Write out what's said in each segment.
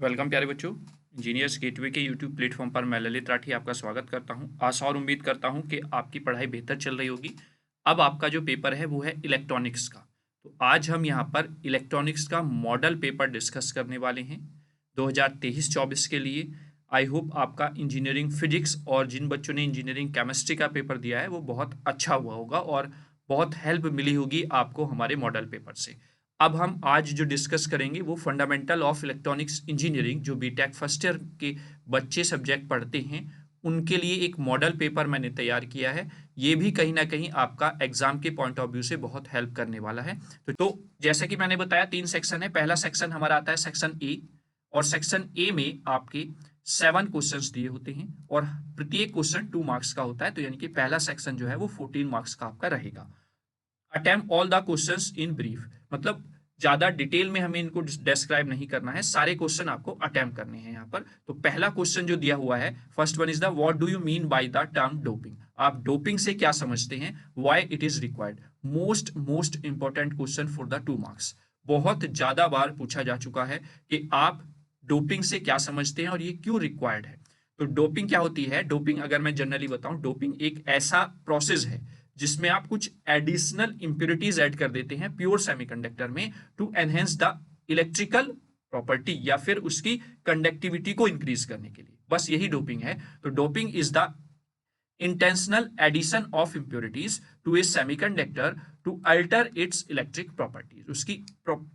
Welcome प्यारे बच्चों। Engineers gateway के यूट्यूब प्लेटफॉर्म पर मैं ललित राठी आपका स्वागत करता हूं। आशा और उम्मीद करता हूं कि आपकी पढ़ाई बेहतर चल रही होगी। अब आपका जो पेपर है वो है इलेक्ट्रॉनिक्स का। तो आज हम यहां पर इलेक्ट्रॉनिक्स का मॉडल पेपर डिस्कस करने वाले हैं 2023-24 के लिए। आई होप आपका इंजीनियरिंग फिजिक्स और जिन बच्चों ने इंजीनियरिंग केमिस्ट्री का पेपर दिया है वो बहुत अच्छा हुआ होगा और बहुत हेल्प मिली होगी आपको हमारे मॉडल पेपर से। अब हम आज जो डिस्कस करेंगे वो फंडामेंटल ऑफ इलेक्ट्रॉनिक्स इंजीनियरिंग, जो बीटेक फर्स्ट ईयर के बच्चे सब्जेक्ट पढ़ते हैं उनके लिए एक मॉडल पेपर मैंने तैयार किया है। ये भी कहीं ना कहीं आपका एग्जाम के पॉइंट ऑफ व्यू से बहुत हेल्प करने वाला है। तो जैसे कि मैंने बताया 3 सेक्शन है। पहला सेक्शन हमारा आता है सेक्शन ए, और सेक्शन ए में आपके 7 क्वेश्चंस दिए होते हैं और प्रत्येक क्वेश्चन 2 मार्क्स का होता है। तो यानी कि पहला सेक्शन जो है वो 14 मार्क्स का आपका रहेगा। Attempt all the questions in brief, मतलब ज्यादा डिटेल में हमें इनको डिस्क्राइब नहीं करना है, सारे क्वेश्चन आपको अटेम्प्ट करने हैं यहाँ पर। तो पहला क्वेश्चन जो दिया हुआ है, first one is the what do you mean by the term doping. आप डोपिंग से क्या समझते हैं, why it is required. Most important question for the 2 marks. बहुत ज्यादा बार पूछा जा चुका है कि आप डोपिंग से क्या समझते हैं और ये क्यों रिक्वायर्ड है। तो डोपिंग क्या होती है? डोपिंग अगर मैं जनरली बताऊं, डोपिंग एक ऐसा प्रोसेस है जिसमें आप कुछ एडिशनल इंप्योरिटीज ऐड कर देते हैं प्योर सेमीकंडक्टर में to enhance the electrical property या फिर उसकी कंडक्टिविटी को इंक्रीज करने के लिए, बस यही डोपिंग है। तो doping is the intentional addition of impurities to a semiconductor to alter its electric properties। उसकी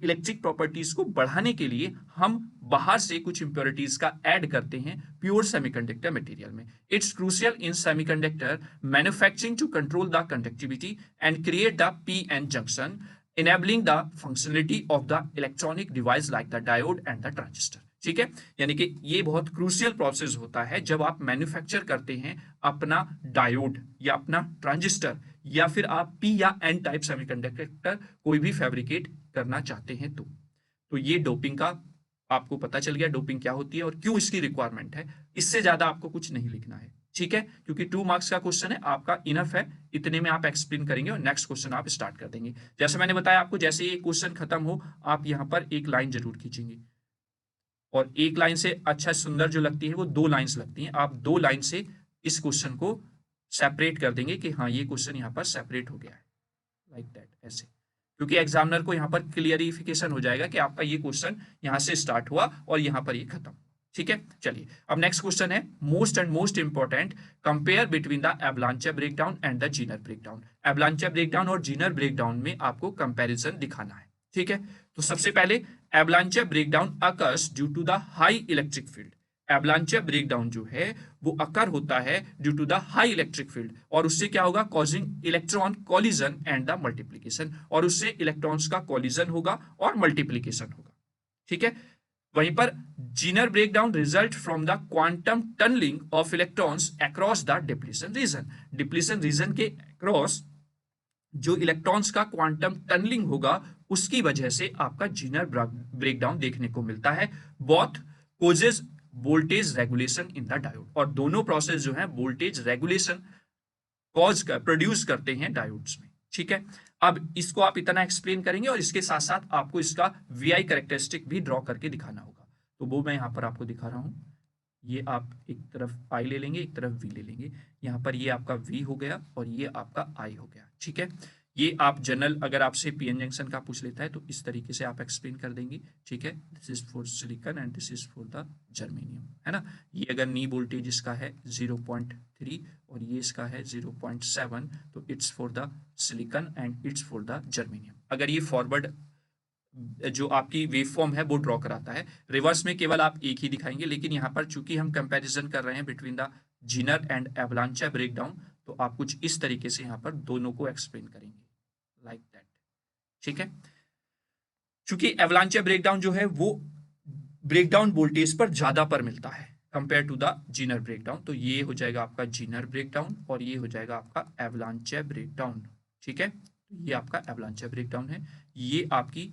इलेक्ट्रिक प्रॉपर्टीज को बढ़ाने के लिए हम बाहर से कुछ इंप्योरिटीज का ऐड करते हैं प्योर सेमीकंडक्टर मटेरियल में। It's crucial in semiconductor manufacturing to control the conductivity and create the P N junction, enabling the functionality of the electronic device like the diode and the transistor। ठीक है, यानी कि ये बहुत crucial process होता है जब आप मैन्युफैक्चर करते हैं अपना डायोड या अपना ट्रांजिस्टर, या फिर आप पी या एन टाइप सेमीकंडक्टर कोई भी फैब्रिकेट करना चाहते हैं। तो ये डोपिंग का आपको पता चल गया, डोपिंग क्या होती है और क्यों इसकी रिक्वायरमेंट है। इससे ज्यादा आपको कुछ नहीं लिखना है, ठीक है, क्योंकि 2 मार्क्स का क्वेश्चन है, आपका इनफ है। इतने में आप एक्सप्लेन करेंगे और नेक्स्ट क्वेश्चन आप स्टार्ट कर देंगे। जैसे मैंने बताया आपको, जैसे ये क्वेश्चन खत्म हो आप यहां पर एक लाइन जरूर खींचेंगे, और एक लाइन से अच्छा सुंदर जो लगती है वो 2 लाइंस लगती हैं। आप 2 लाइन से इस क्वेश्चन को सेपरेट कर देंगे कि हाँ ये क्वेश्चन यहां पर सेपरेट हो गया है, लाइक दैट, ऐसे। क्योंकि एग्जामिनर को यहां पर क्लियरिफिकेशन हो जाएगा कि आपका ये क्वेश्चन यहां से स्टार्ट हुआ और यहां पर ये खत्म। ठीक है, चलिए अब नेक्स्ट क्वेश्चन है most important, compare between the एवलांचे breakdown and the Zener breakdown. एवलांचे breakdown और जीनर ब्रेकडाउन में आपको कंपैरिजन दिखाना है। ठीक है, तो सबसे पहले avalanche breakdown occurs due to the high electric field. Avalanche breakdown जो है वो अकर होता है due to the high electric field, और उससे क्या होगा, causing electron collision and the multiplication, और उससे इलेक्ट्रॉन्स का कॉलिजन होगा और मल्टीप्लीकेशन होगा। ठीक है, वहीं पर Zener breakdown result from the quantum tunnelling of electrons across the depletion region. Depletion region के अक्रॉस जो इलेक्ट्रॉन्स का क्वांटम टनलिंग होगा उसकी वजह से आपका जीनर ब्रेकडाउन देखने को मिलता है। Both causes voltage regulation in the diode, और दोनों प्रोसेस जो है वोल्टेज रेगुलेशन कॉज कर प्रोड्यूस करते हैं डायोड्स में। ठीक है, अब इसको आप इतना एक्सप्लेन करेंगे और इसके साथ साथ आपको इसका वीआई कैरेक्टरिस्टिक भी ड्रॉ करके दिखाना होगा। तो वो मैं यहां पर आपको दिखा रहा हूं। ये आप एक तरफ आई ले लेंगे, एक तरफ वी ले लेंगे। यहाँ पर ये आपका वी हो गया और ये आपका आई हो गया। ठीक है, ये आप जनरल अगर आपसे पीएन जंक्शन का पूछ लेता है तो इस तरीके से आप एक्सप्लेन कर देंगे। ठीक है, this is for silicon and this is for the germanium, है ना। ये अगर नी वोल्टेज इसका है 0.3 और ये इसका है 0.7, तो it's for the silicon and it's for the germanium. अगर ये फॉरवर्ड जो आपकी वेव फॉर्म है वो ड्रॉ कराता है, रिवर्स में केवल आप एक ही दिखाएंगे। लेकिन यहाँ पर चूंकि हम कंपैरिजन कर रहे हैं between the Zener and एवलांचे breakdown, तो आप कुछ इस तरीके से यहाँ पर दोनों को एक्सप्लेन करेंगे, लाइक दैट। ठीक है, चूंकि एवलांचे ब्रेकडाउन जो है वो ब्रेकडाउन वोल्टेज पर ज्यादा पर मिलता है compare to the Zener breakdown, तो ये हो जाएगा आपका जीनर ब्रेकडाउन और ये हो जाएगा आपका एवलांचे ब्रेकडाउन। ठीक है, ये आपका एवलांचे ब्रेकडाउन है। ये आपकी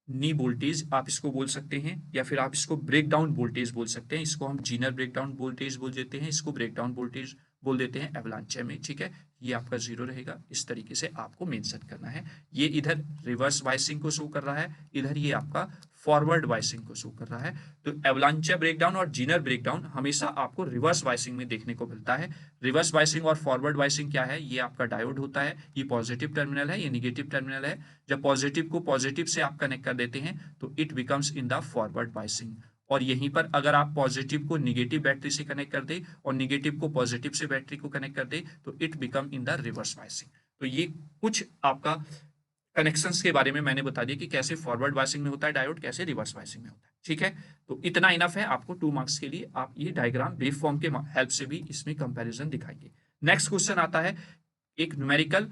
नी वोल्टेज आप इसको बोल सकते हैं, या फिर आप इसको ब्रेकडाउन वोल्टेज बोल सकते हैं। इसको हम जीनर ब्रेकडाउन वोल्टेज बोल देते हैं, इसको ब्रेकडाउन वोल्टेज बोल देते हैं एवलांचे में, ठीक है। ये आपका 0 रहेगा, इस तरीके से आपको मेंशन करना है। ये इधर रिवर्स बायसिंग को शो कर रहा है, इधर ये आपका फॉरवर्ड बायसिंग को शो कर रहा है। तो एवलांचे ब्रेकडाउन और जीनर ब्रेकडाउन हमेशा आपको रिवर्स बायसिंग में देखने को मिलता है। रिवर्स बायसिंग और फॉरवर्ड बायसिंग क्या है, ये आपका डायोड होता है, ये पॉजिटिव टर्मिनल है, ये निगेटिव टर्मिनल है। जब पॉजिटिव को पॉजिटिव से आप कनेक्ट कर देते हैं तो it becomes in the forward biasing, और यहीं पर अगर आप पॉजिटिव को निगेटिव बैटरी से कनेक्ट कर दे और निगेटिव को पॉजिटिव से बैटरी को कनेक्ट कर दे तो it become in the reverse biasing. तो ये कुछ आपका कनेक्शंस के बारे में मैंने बता दिया कि कैसे फॉरवर्ड बायसिंग में होता है डायोड, कैसे रिवर्स बायसिंग में होता है, ठीक है। तो इतना इनफ है आपको 2 मार्क्स के लिए। आप ये डायग्राम वेव फॉर्म के हेल्प से भी इसमें कंपैरिजन दिखाएंगे। नेक्स्ट क्वेश्चन आता है एक numerical,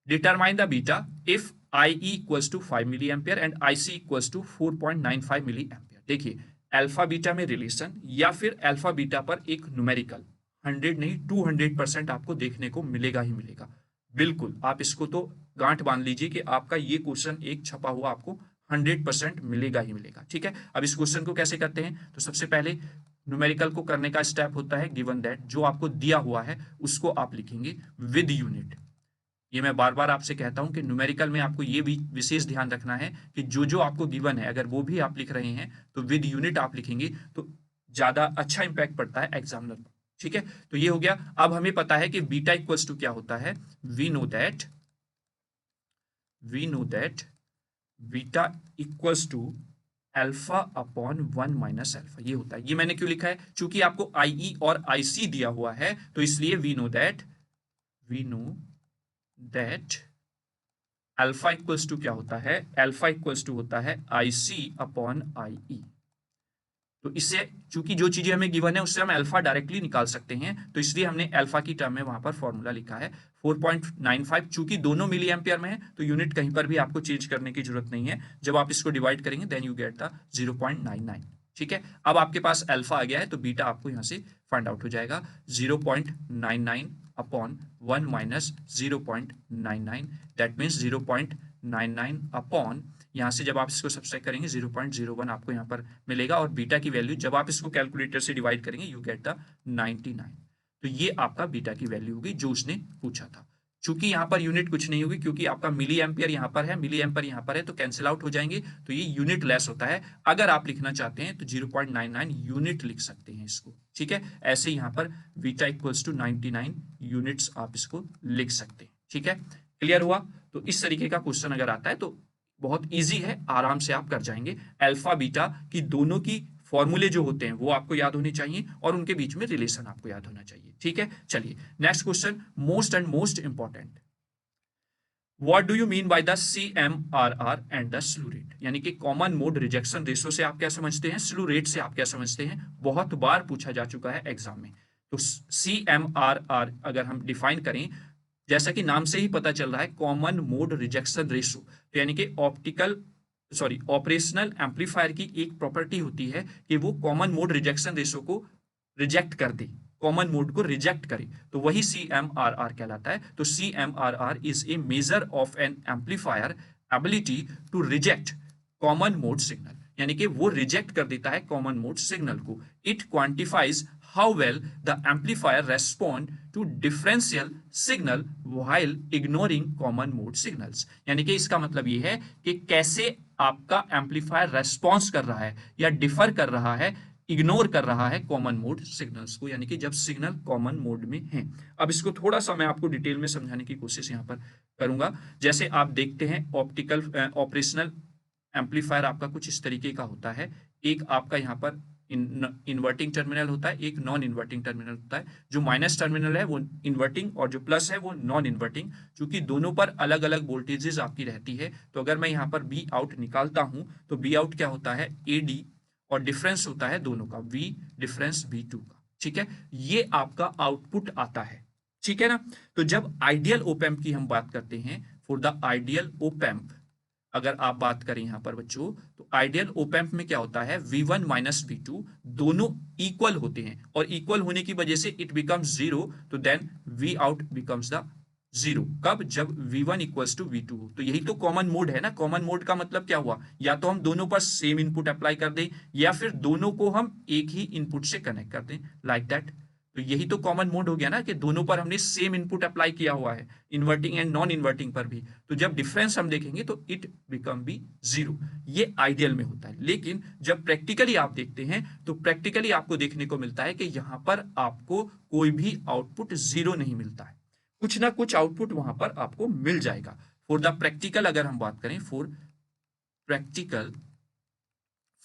determine the beta if IE equals to 5 milli ampere and IC equals to 4.95 milli ampere. देखिए अल्फा बीटा में रिलेशन या फिर अल्फा बीटा पर एक न्यूमेरिकल 100 नहीं 200% आपको देखने को मिलेगा ही मिलेगा। बिल्कुल आप इसको तो गांठ बांध लीजिए कि आपका ये क्वेश्चन एक छपा हुआ आपको 100% मिलेगा ही मिलेगा, ठीक है। अब इस क्वेश्चन को कैसे करते हैं, तो सबसे पहले न्यूमेरिकल को करने का स्टेप होता है गिवन दैट, जो आपको दिया हुआ है उसको आप लिखेंगे विद यूनिट। ये मैं बार बार आपसे कहता हूं कि न्यूमेरिकल में आपको ये भी विशेष ध्यान रखना है कि जो जो आपको गिवन है अगर वो भी आप लिख रहे हैं तो विद यूनिट आप लिखेंगे तो ज्यादा अच्छा इंपैक्ट पड़ता है एग्जामिनर पर, ठीक है। तो ये हो गया। अब हमें पता है कि बीटा इक्वल्स टू क्या होता है, we know that beta equals to alpha upon 1 minus alpha, ये होता है। ये मैंने क्यों लिखा है, चूंकि आपको IE और IC दिया हुआ है तो इसलिए we know that alpha equals to क्या होता है, अल्फा इक्वल्स टू होता है IC अपॉन IE। तो इससे चूंकि जो चीजें हमें गिवन है उससे हम अल्फा डायरेक्टली निकाल सकते हैं, तो इसलिए हमने अल्फा की टर्म में वहां पर फॉर्मूला लिखा है 4.95। चूंकि दोनों मिली एम्पियर में है तो यूनिट कहीं पर भी आपको चेंज करने की जरूरत नहीं है। जब आप इसको डिवाइड करेंगे देन यू गेट द 0.99, ठीक है। अब आपके पास अल्फा आ गया है तो बीटा आपको यहां से फाइंड आउट हो जाएगा 0.99 upon 1 minus 0.99, that means 0.99 upon, यहाँ से जब आप इसको सब्सट्रैक्ट करेंगे 0.01 आपको यहाँ पर मिलेगा, और बीटा की वैल्यू जब आप इसको कैलकुलेटर से डिवाइड करेंगे यू गेट द 99। तो ये आपका बीटा की वैल्यू होगी जो उसने पूछा था। चूंकि यहाँ पर यूनिट कुछ नहीं होगी क्योंकि आपका मिली एम्पियर यहाँ पर है, मिली एम्पियर यहाँ पर है, तो कैंसिल आउट हो जाएंगे, तो ये यूनिट लेस होता है। अगर आप लिखना चाहते हैं तो 0.99 यूनिट लिख सकते हैं इसको, ठीक है। ऐसे यहाँ पर बीटा इक्वल्स टू 99 यूनिट्स आप इसको लिख सकते हैं, ठीक है। क्लियर हुआ। तो इस तरीके का क्वेश्चन अगर आता है तो बहुत इजी है, आराम से आप कर जाएंगे। अल्फा बीटा की दोनों की फॉर्मूले जो होते हैं वो आपको याद होने चाहिए और उनके बीच में रिलेशन आपको याद होना चाहिए, ठीक है। चलिए next question, most important, what do you mean by the CMRR and the slew rate, यानी कि कॉमन मोड रिजेक्शन रेशो से आप क्या समझते हैं, स्लू रेट से आप क्या समझते हैं, बहुत बार पूछा जा चुका है एग्जाम में। तो CMRR अगर हम डिफाइन करें, जैसा कि नाम से ही पता चल रहा है कॉमन मोड रिजेक्शन रेशो, तो यानी कि ऑपरेशनल एम्पलीफायर की एक प्रॉपर्टी होती है कि वो कॉमन मोड रिजेक्शन रेशो को रिजेक्ट कर दे, कॉमन मोड को रिजेक्ट करे, तो वही CMRR कहलाता है। तो CMRR is a measure of an amplifier ability to reject common mode signal, यानी कि वो रिजेक्ट कर देता है कॉमन मोड सिग्नल को। It quantifies how well the amplifier respond to differential signal while ignoring common mode signals, यानी कि इसका मतलब ये है कि कैसे आपका एम्पलीफायर रेस्पॉन्स कर रहा है या डिफर कर रहा है, इग्नोर कर रहा है कॉमन मोड सिग्नल्स को, यानी कि जब सिग्नल कॉमन मोड में है। अब इसको थोड़ा सा मैं आपको डिटेल में समझाने की कोशिश यहाँ पर करूंगा। जैसे आप देखते हैं ऑपरेशनल एम्पलीफायर आपका कुछ इस तरीके का होता है, एक आपका यहाँ पर इन्वर्टिंग टर्मिनल होता है, एक नॉन इन्वर्टिंग टर्मिनल होता है। जो माइनस टर्मिनल है वो इन्वर्टिंग और जो प्लस है वो नॉन इन्वर्टिंग। चूंकि दोनों पर अलग अलग वोल्टेजेस आपकी रहती है, तो अगर मैं यहाँ पर बी आउट निकालता हूं तो बी आउट क्या होता है, AD, और डिफरेंस होता है दोनों का V डिफरेंस V2 का, ठीक है। ये आपका आउटपुट आता है, ठीक है ना। तो जब आइडियल ओपैम्प की हम बात करते हैं, फॉर द आइडियल ओपैम्प अगर आप बात करें यहां पर बच्चों, तो आइडियल ओपैम्प में क्या होता है, V1 माइनस V2 दोनों इक्वल होते हैं, और इक्वल होने की वजह से इट बिकम्स 0, तो then V out becomes the 0। कब, जब V1 इक्वल्स टू V2 हो। तो यही तो कॉमन मोड है ना। कॉमन मोड का मतलब क्या हुआ, या तो हम दोनों पर सेम इनपुट अप्लाई कर दें या फिर दोनों को हम एक ही इनपुट से कनेक्ट कर दें, लाइक दैट। तो यही तो कॉमन मोड हो गया ना, कि दोनों पर हमने सेम इनपुट अप्लाई किया हुआ है, इन्वर्टिंग एंड नॉन इन्वर्टिंग पर भी। तो जब डिफरेंस हम देखेंगे तो इट बिकम बी जीरो। ये आइडियल में होता है, लेकिन जब प्रैक्टिकली आप देखते हैं तो प्रैक्टिकली आपको देखने को मिलता है कि यहां पर आपको कोई भी आउटपुट जीरो नहीं मिलता है, कुछ ना कुछ आउटपुट वहां पर आपको मिल जाएगा। फॉर द प्रैक्टिकल अगर हम बात करें, फॉर प्रैक्टिकल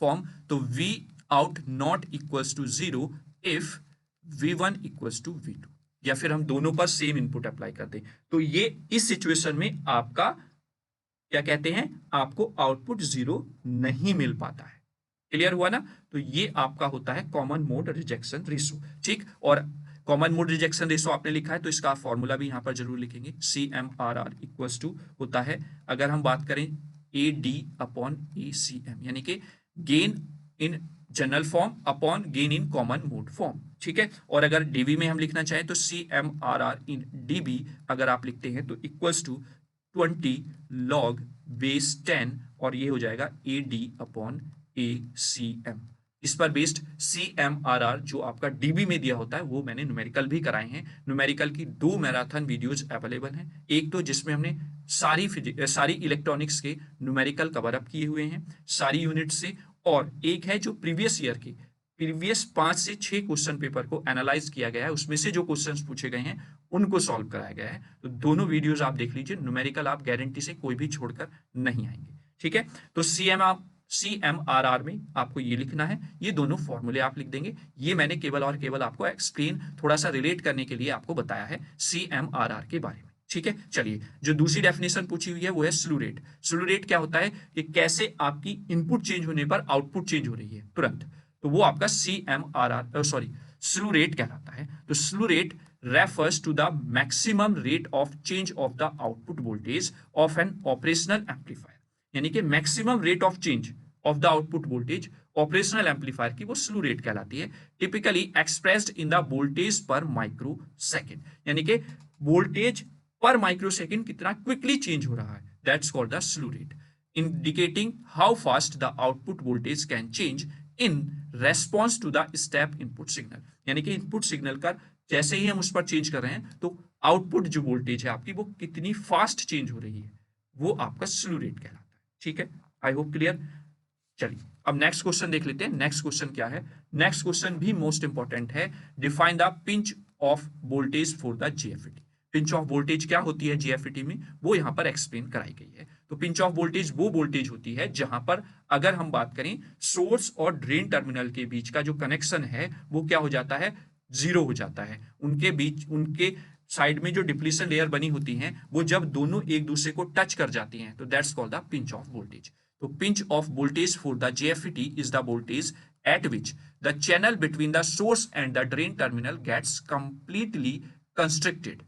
फॉर्म, तो V out not equals to zero if V1 equals to V2, या फिर हम दोनों पर सेम इनपुट अप्लाई कर दें। तो ये इस सिचुएशन में आपका क्या कहते हैं, आपको आउटपुट जीरो नहीं मिल पाता है। क्लियर हुआ ना? तो ये आपका होता है कॉमन मोड रिजेक्शन रेशो। ठीक, और कॉमन मोड रिजेक्शन रेशो आपने लिखा है तो इसका फॉर्मूला भी यहां पर जरूर लिखेंगे। CMRR इक्वल्स टू होता है, अगर हम बात करें, AD/ACM, यानी कि gain in general form upon gain in common mode form. ठीक है, और अगर डीवी में हम लिखना चाहें तो CMRR इन DB अगर आप लिखते हैं तो इक्वल्स टू 20 log बेस 10, और ये हो जाएगा AD/ACM। इस पर बेस्ड CMRR जो आपका डीबी में दिया होता है वो मैंने न्यूमेरिकल भी कराए हैं। न्यूमेरिकल की 2 मैराथन वीडियोज अवेलेबल हैं, एक तो जिसमें हमने सारी इलेक्ट्रॉनिक्स के न्यूमेरिकल कवर अप किए हुए हैं सारी यूनिट से, और एक है जो प्रीवियस ईयर की प्रीवियस 5 से 6 क्वेश्चन पेपर को एनालाइज किया गया है, उसमें से जो क्वेश्चंस पूछे गए हैं उनको सॉल्व कराया गया है। तो दोनों वीडियोस आप देख लीजिए, न्यूमेरिकल आप गारंटी से कोई भी छोड़कर नहीं आएंगे। ठीक है, तो CMRR में आपको ये लिखना है, ये दोनों फॉर्मूले आप लिख देंगे। ये मैंने केवल और केवल आपको एक्सप्लेन, थोड़ा सा रिलेट करने के लिए आपको बताया है CMRR के बारे में। ठीक है, चलिए, जो दूसरी डेफिनेशन पूछी हुई है वो है स्लू रेट। स्लू रेट क्या होता है कि कैसे आपकी इनपुट चेंज होने पर आउटपुट चेंज हो रही है तुरंत, तो वो आपका स्लू रेट कहलाता है। तो स्लू rate refers to the maximum rate of change of the output voltage of an operational amplifier, यानी कि maximum rate of change of the output voltage operational amplifier की वो स्लू रेट कहलाती है। Typically expressed in the voltage पर micro second, यानी कि voltage पर माइक्रो सेकेंड कितना क्विकली चेंज हो रहा है, that's called the slew rate, indicating how fast the output voltage can change in response to the step input signal, यानी कि इनपुट सिग्नल का जैसे ही हम उस पर चेंज कर रहे हैं तो आउटपुट जो वोल्टेज है आपकी वो कितनी फास्ट चेंज हो रही है, वो आपका स्लू रेट कहलाता है। ठीक है, आई होप क्लियर। चलिए अब नेक्स्ट क्वेश्चन देख लेते हैं। नेक्स्ट क्वेश्चन क्या है? नेक्स्ट क्वेश्चन भी मोस्ट इंपॉर्टेंट है। Define the pinch off voltage for the JFET. Pinch off voltage क्या होती है जीएफईटी में, वो यहां पर एक्सप्लेन कराई गई है। तो पिंच ऑफ वोल्टेज वो वोल्टेज होती है जहां पर अगर हम बात करें सोर्स और ड्रेन टर्मिनल के बीच का जो कनेक्शन है वो क्या हो जाता है, जीरो हो जाता है। उनके बीच, उनके साइड में जो डिप्लीशन लेयर बनी होती हैं वो जब दोनों एक दूसरे को टच कर जाती हैं तो that's called the pinch off voltage. तो pinch off voltage for the JFET is the voltage at which the channel between the source and the drain terminal gets completely constricted,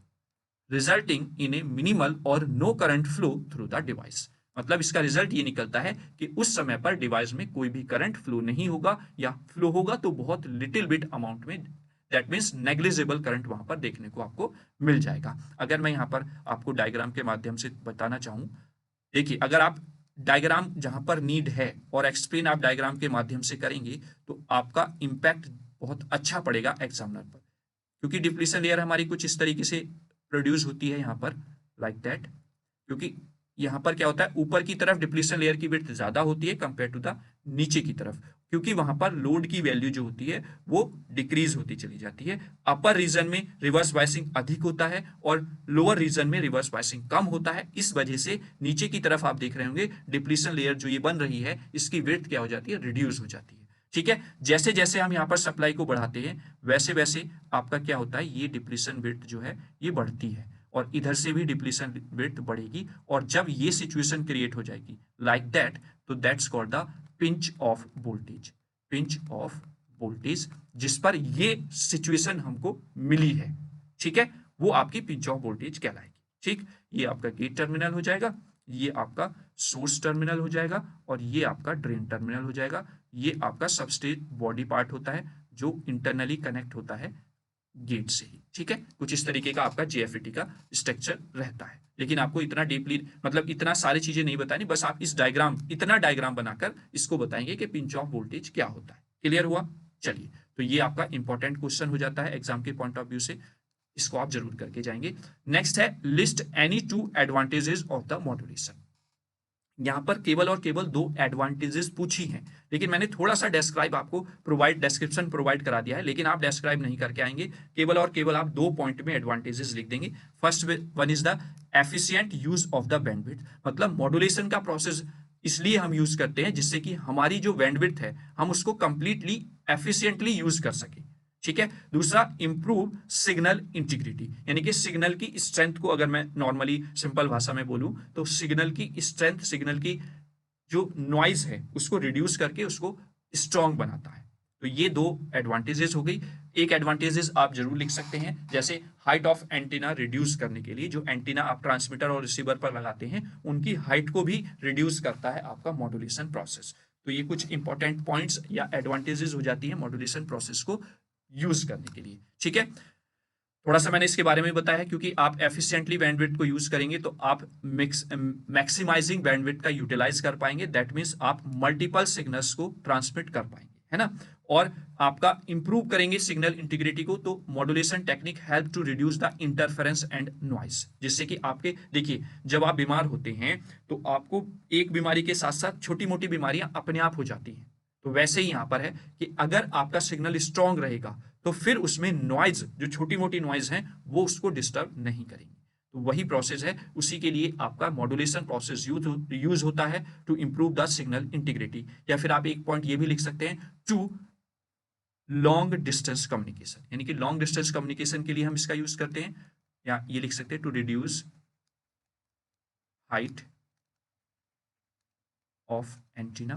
resulting in a minimal or no current flow through the device। मतलब इसका result ये निकलता है कि उस समय पर device में कोई भी करंट फ्लो नहीं होगा, या फ्लो होगा तो बहुत लिटिल बिट अमाउंट में, दैट मीन्स नेग्लिजिबल करंट वहां पर देखने को आपको मिल जाएगा। अगर मैं यहाँ पर आपको डायग्राम के माध्यम से बताना चाहूँ, देखिए अगर आप डायग्राम जहां पर नीड है और एक्सप्लेन आप डायग्राम के माध्यम से करेंगे तो आपका इंपैक्ट बहुत अच्छा पड़ेगा एग्जामिनर पर, क्योंकि डिप्लीशन लेयर हमारी कुछ इस तरीके से प्रोड्यूस होती है यहाँ पर, लाइक दैट। क्योंकि यहाँ पर क्या होता है, ऊपर की तरफ डिप्लीशन लेयर की विड्थ ज्यादा होती है कंपेयर टू द नीचे की तरफ, क्योंकि वहां पर लोड की वैल्यू जो होती है वो डिक्रीज होती चली जाती है। अपर रीजन में रिवर्स बायसिंग अधिक होता है और लोअर रीजन में रिवर्स बायसिंग कम होता है। इस वजह से नीचे की तरफ आप देख रहे होंगे डिप्लीशन लेयर जो ये बन रही है इसकी विड्थ क्या हो जाती है, रिड्यूस हो जाती है। ठीक है, जैसे जैसे हम यहाँ पर सप्लाई को बढ़ाते हैं वैसे वैसे आपका क्या होता है, ये डिप्लीशन विड्थ जो है ये बढ़ती है और इधर से भी डिप्लीशन विड्थ बढ़ेगी, और जब ये सिचुएशन क्रिएट हो जाएगी लाइक दैट, तो that's called the pinch off voltage. Pinch off voltage जिस पर ये सिचुएशन हमको मिली है, ठीक है, वो आपकी पिंच ऑफ वोल्टेज कहलाएगी। ठीक, ये आपका गेट टर्मिनल हो जाएगा, ये आपका सोर्स टर्मिनल हो जाएगा, और ये आपका ड्रेन टर्मिनल हो जाएगा। ये आपका सबस्ट्रेट बॉडी पार्ट होता है जो इंटरनली कनेक्ट होता है गेट से ही। ठीक है, कुछ इस तरीके का आपका जीएफईटी का स्ट्रक्चर रहता है, लेकिन आपको इतना डीपली, मतलब इतना सारी चीजें नहीं बतानी, बस आप इस डायग्राम, इतना डायग्राम बनाकर इसको बताएंगे कि पिंच ऑफ वोल्टेज क्या होता है। क्लियर हुआ? चलिए, तो ये आपका इंपॉर्टेंट क्वेश्चन हो जाता है एग्जाम के पॉइंट ऑफ व्यू से, इसको आप जरूर करके जाएंगे। नेक्स्ट है list any two advantages of the modulation. यहां पर केवल और केवल दो एडवांटेजेस पूछी हैं, लेकिन मैंने थोड़ा सा डिस्क्राइब आपको डिस्क्रिप्शन प्रोवाइड करा दिया है, लेकिन आप डिस्क्राइब नहीं करके आएंगे, केवल और केवल आप 2 पॉइंट में एडवांटेजेस लिख देंगे। First one is the efficient use of the bandwidth, मतलब मॉड्यूलेशन का प्रोसेस इसलिए हम यूज करते हैं जिससे कि हमारी जो बैंडविड्थ है हम उसको कंप्लीटली एफिशिएंटली यूज कर सके। ठीक है। दूसरा, इंप्रूव सिग्नल इंटीग्रिटी, यानी कि सिग्नल की स्ट्रेंथ को अगर मैं नॉर्मली सिंपल भाषा में बोलूं तो सिग्नल की स्ट्रेंथ, सिग्नल की जो नॉइज है उसको रिड्यूस करके उसको स्ट्रांग बनाता है। तो ये 2 एडवांटेजेस हो गई। एक एडवांटेजेस आप जरूर लिख सकते हैं, जैसे हाइट ऑफ एंटीना रिड्यूस करने के लिए, जो एंटीना आप ट्रांसमीटर और रिसीवर पर लगाते हैं उनकी हाइट को भी रिड्यूस करता है आपका मॉड्यूलेशन प्रोसेस। तो ये कुछ इंपॉर्टेंट पॉइंट्स या एडवांटेजेस हो जाती है मॉड्यूलेशन प्रोसेस को यूज करने के लिए। ठीक है, थोड़ा सा मैंने इसके बारे में बताया है, क्योंकि आप एफिशिएंटली बैंडविड्थ को यूज करेंगे तो आप मैक्सिमाइजिंग बैंडविड्थ का यूटिलाइज कर पाएंगे, दैट मींस आप मल्टीपल सिग्नल्स को ट्रांसमिट कर पाएंगे, है ना। और आपका इंप्रूव करेंगे सिग्नल इंटीग्रिटी को, तो modulation technique help to reduce the interference and noise, जिससे कि आपके देखिए जब आप बीमार होते हैं तो आपको एक बीमारी के साथ साथ छोटी मोटी बीमारियां अपने आप हो जाती हैं। तो वैसे ही यहां पर है कि अगर आपका सिग्नल स्ट्रांग रहेगा तो फिर उसमें नॉइज, जो छोटी मोटी नॉइज हैं वो उसको डिस्टर्ब नहीं करेंगे। तो वही प्रोसेस है, उसी के लिए आपका मॉड्यूलेशन प्रोसेस यूज होता है to improve the signal integrity. या फिर आप एक पॉइंट ये भी लिख सकते हैं, टू लॉन्ग डिस्टेंस कम्युनिकेशन, यानी कि लॉन्ग डिस्टेंस कम्युनिकेशन के लिए हम इसका यूज करते हैं, या ये लिख सकते हैं to reduce height of antenna,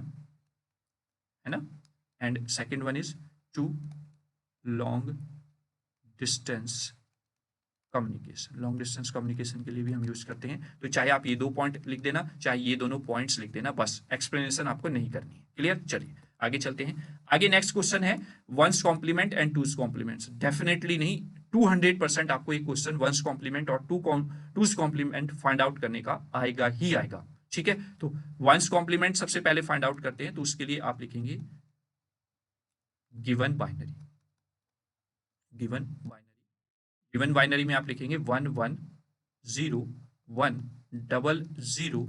है ना। And second one is to long distance communication. Long distance communication के लिए भी हम यूज करते हैं। तो चाहे आप ये 2 पॉइंट लिख देना, चाहे ये दोनों पॉइंट्स लिख देना, बस एक्सप्लेनेशन आपको नहीं करनी है। क्लियर, चलिए आगे चलते हैं। आगे नेक्स्ट क्वेश्चन है one's complement and two's complements. Definitely नहीं, 200% आपको एक क्वेश्चन वंस कॉम्प्लीमेंट और टूज कॉम्प्लीमेंट फाइंड आउट करने का आएगा ही आएगा। ठीक है, तो वंस कॉम्प्लीमेंट सबसे पहले फाइंड आउट करते हैं, तो उसके लिए आप लिखेंगे गिवन बाइनरी। गिवन बाइनरी में आप लिखेंगे 1 1 0 1 0 0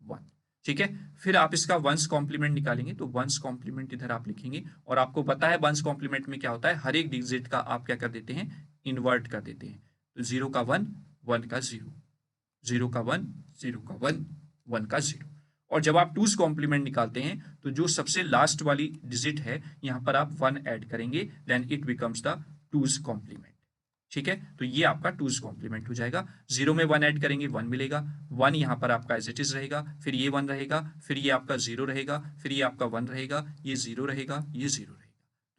1। ठीक है, फिर आप इसका वंस कॉम्प्लीमेंट निकालेंगे, तो वंस कॉम्प्लीमेंट इधर आप लिखेंगे, और आपको पता है वंस कॉम्प्लीमेंट में क्या होता है, हर एक डिजिट का आप क्या कर देते हैं, इन्वर्ट कर देते हैं। तो 0 का 1, 1 का 0, 0 का 1, 0 का 1, 1 का 0। और जब आप टूज कॉम्प्लीमेंट निकालते हैं तो जो सबसे लास्ट वाली डिजिट है यहां पर आप 1 ऐड करेंगे, then it becomes the two's complement. ठीक है, तो ये आपका टूज कॉम्प्लीमेंट हो जाएगा। 0 में 1 ऐड करेंगे 1 मिलेगा, 1 यहां पर आपका एज इट इज रहेगा, फिर ये 1 रहेगा, फिर ये आपका 0 रहेगा, फिर ये आपका 1 रहेगा, ये 0 रहेगा, ये 0 रहेगा।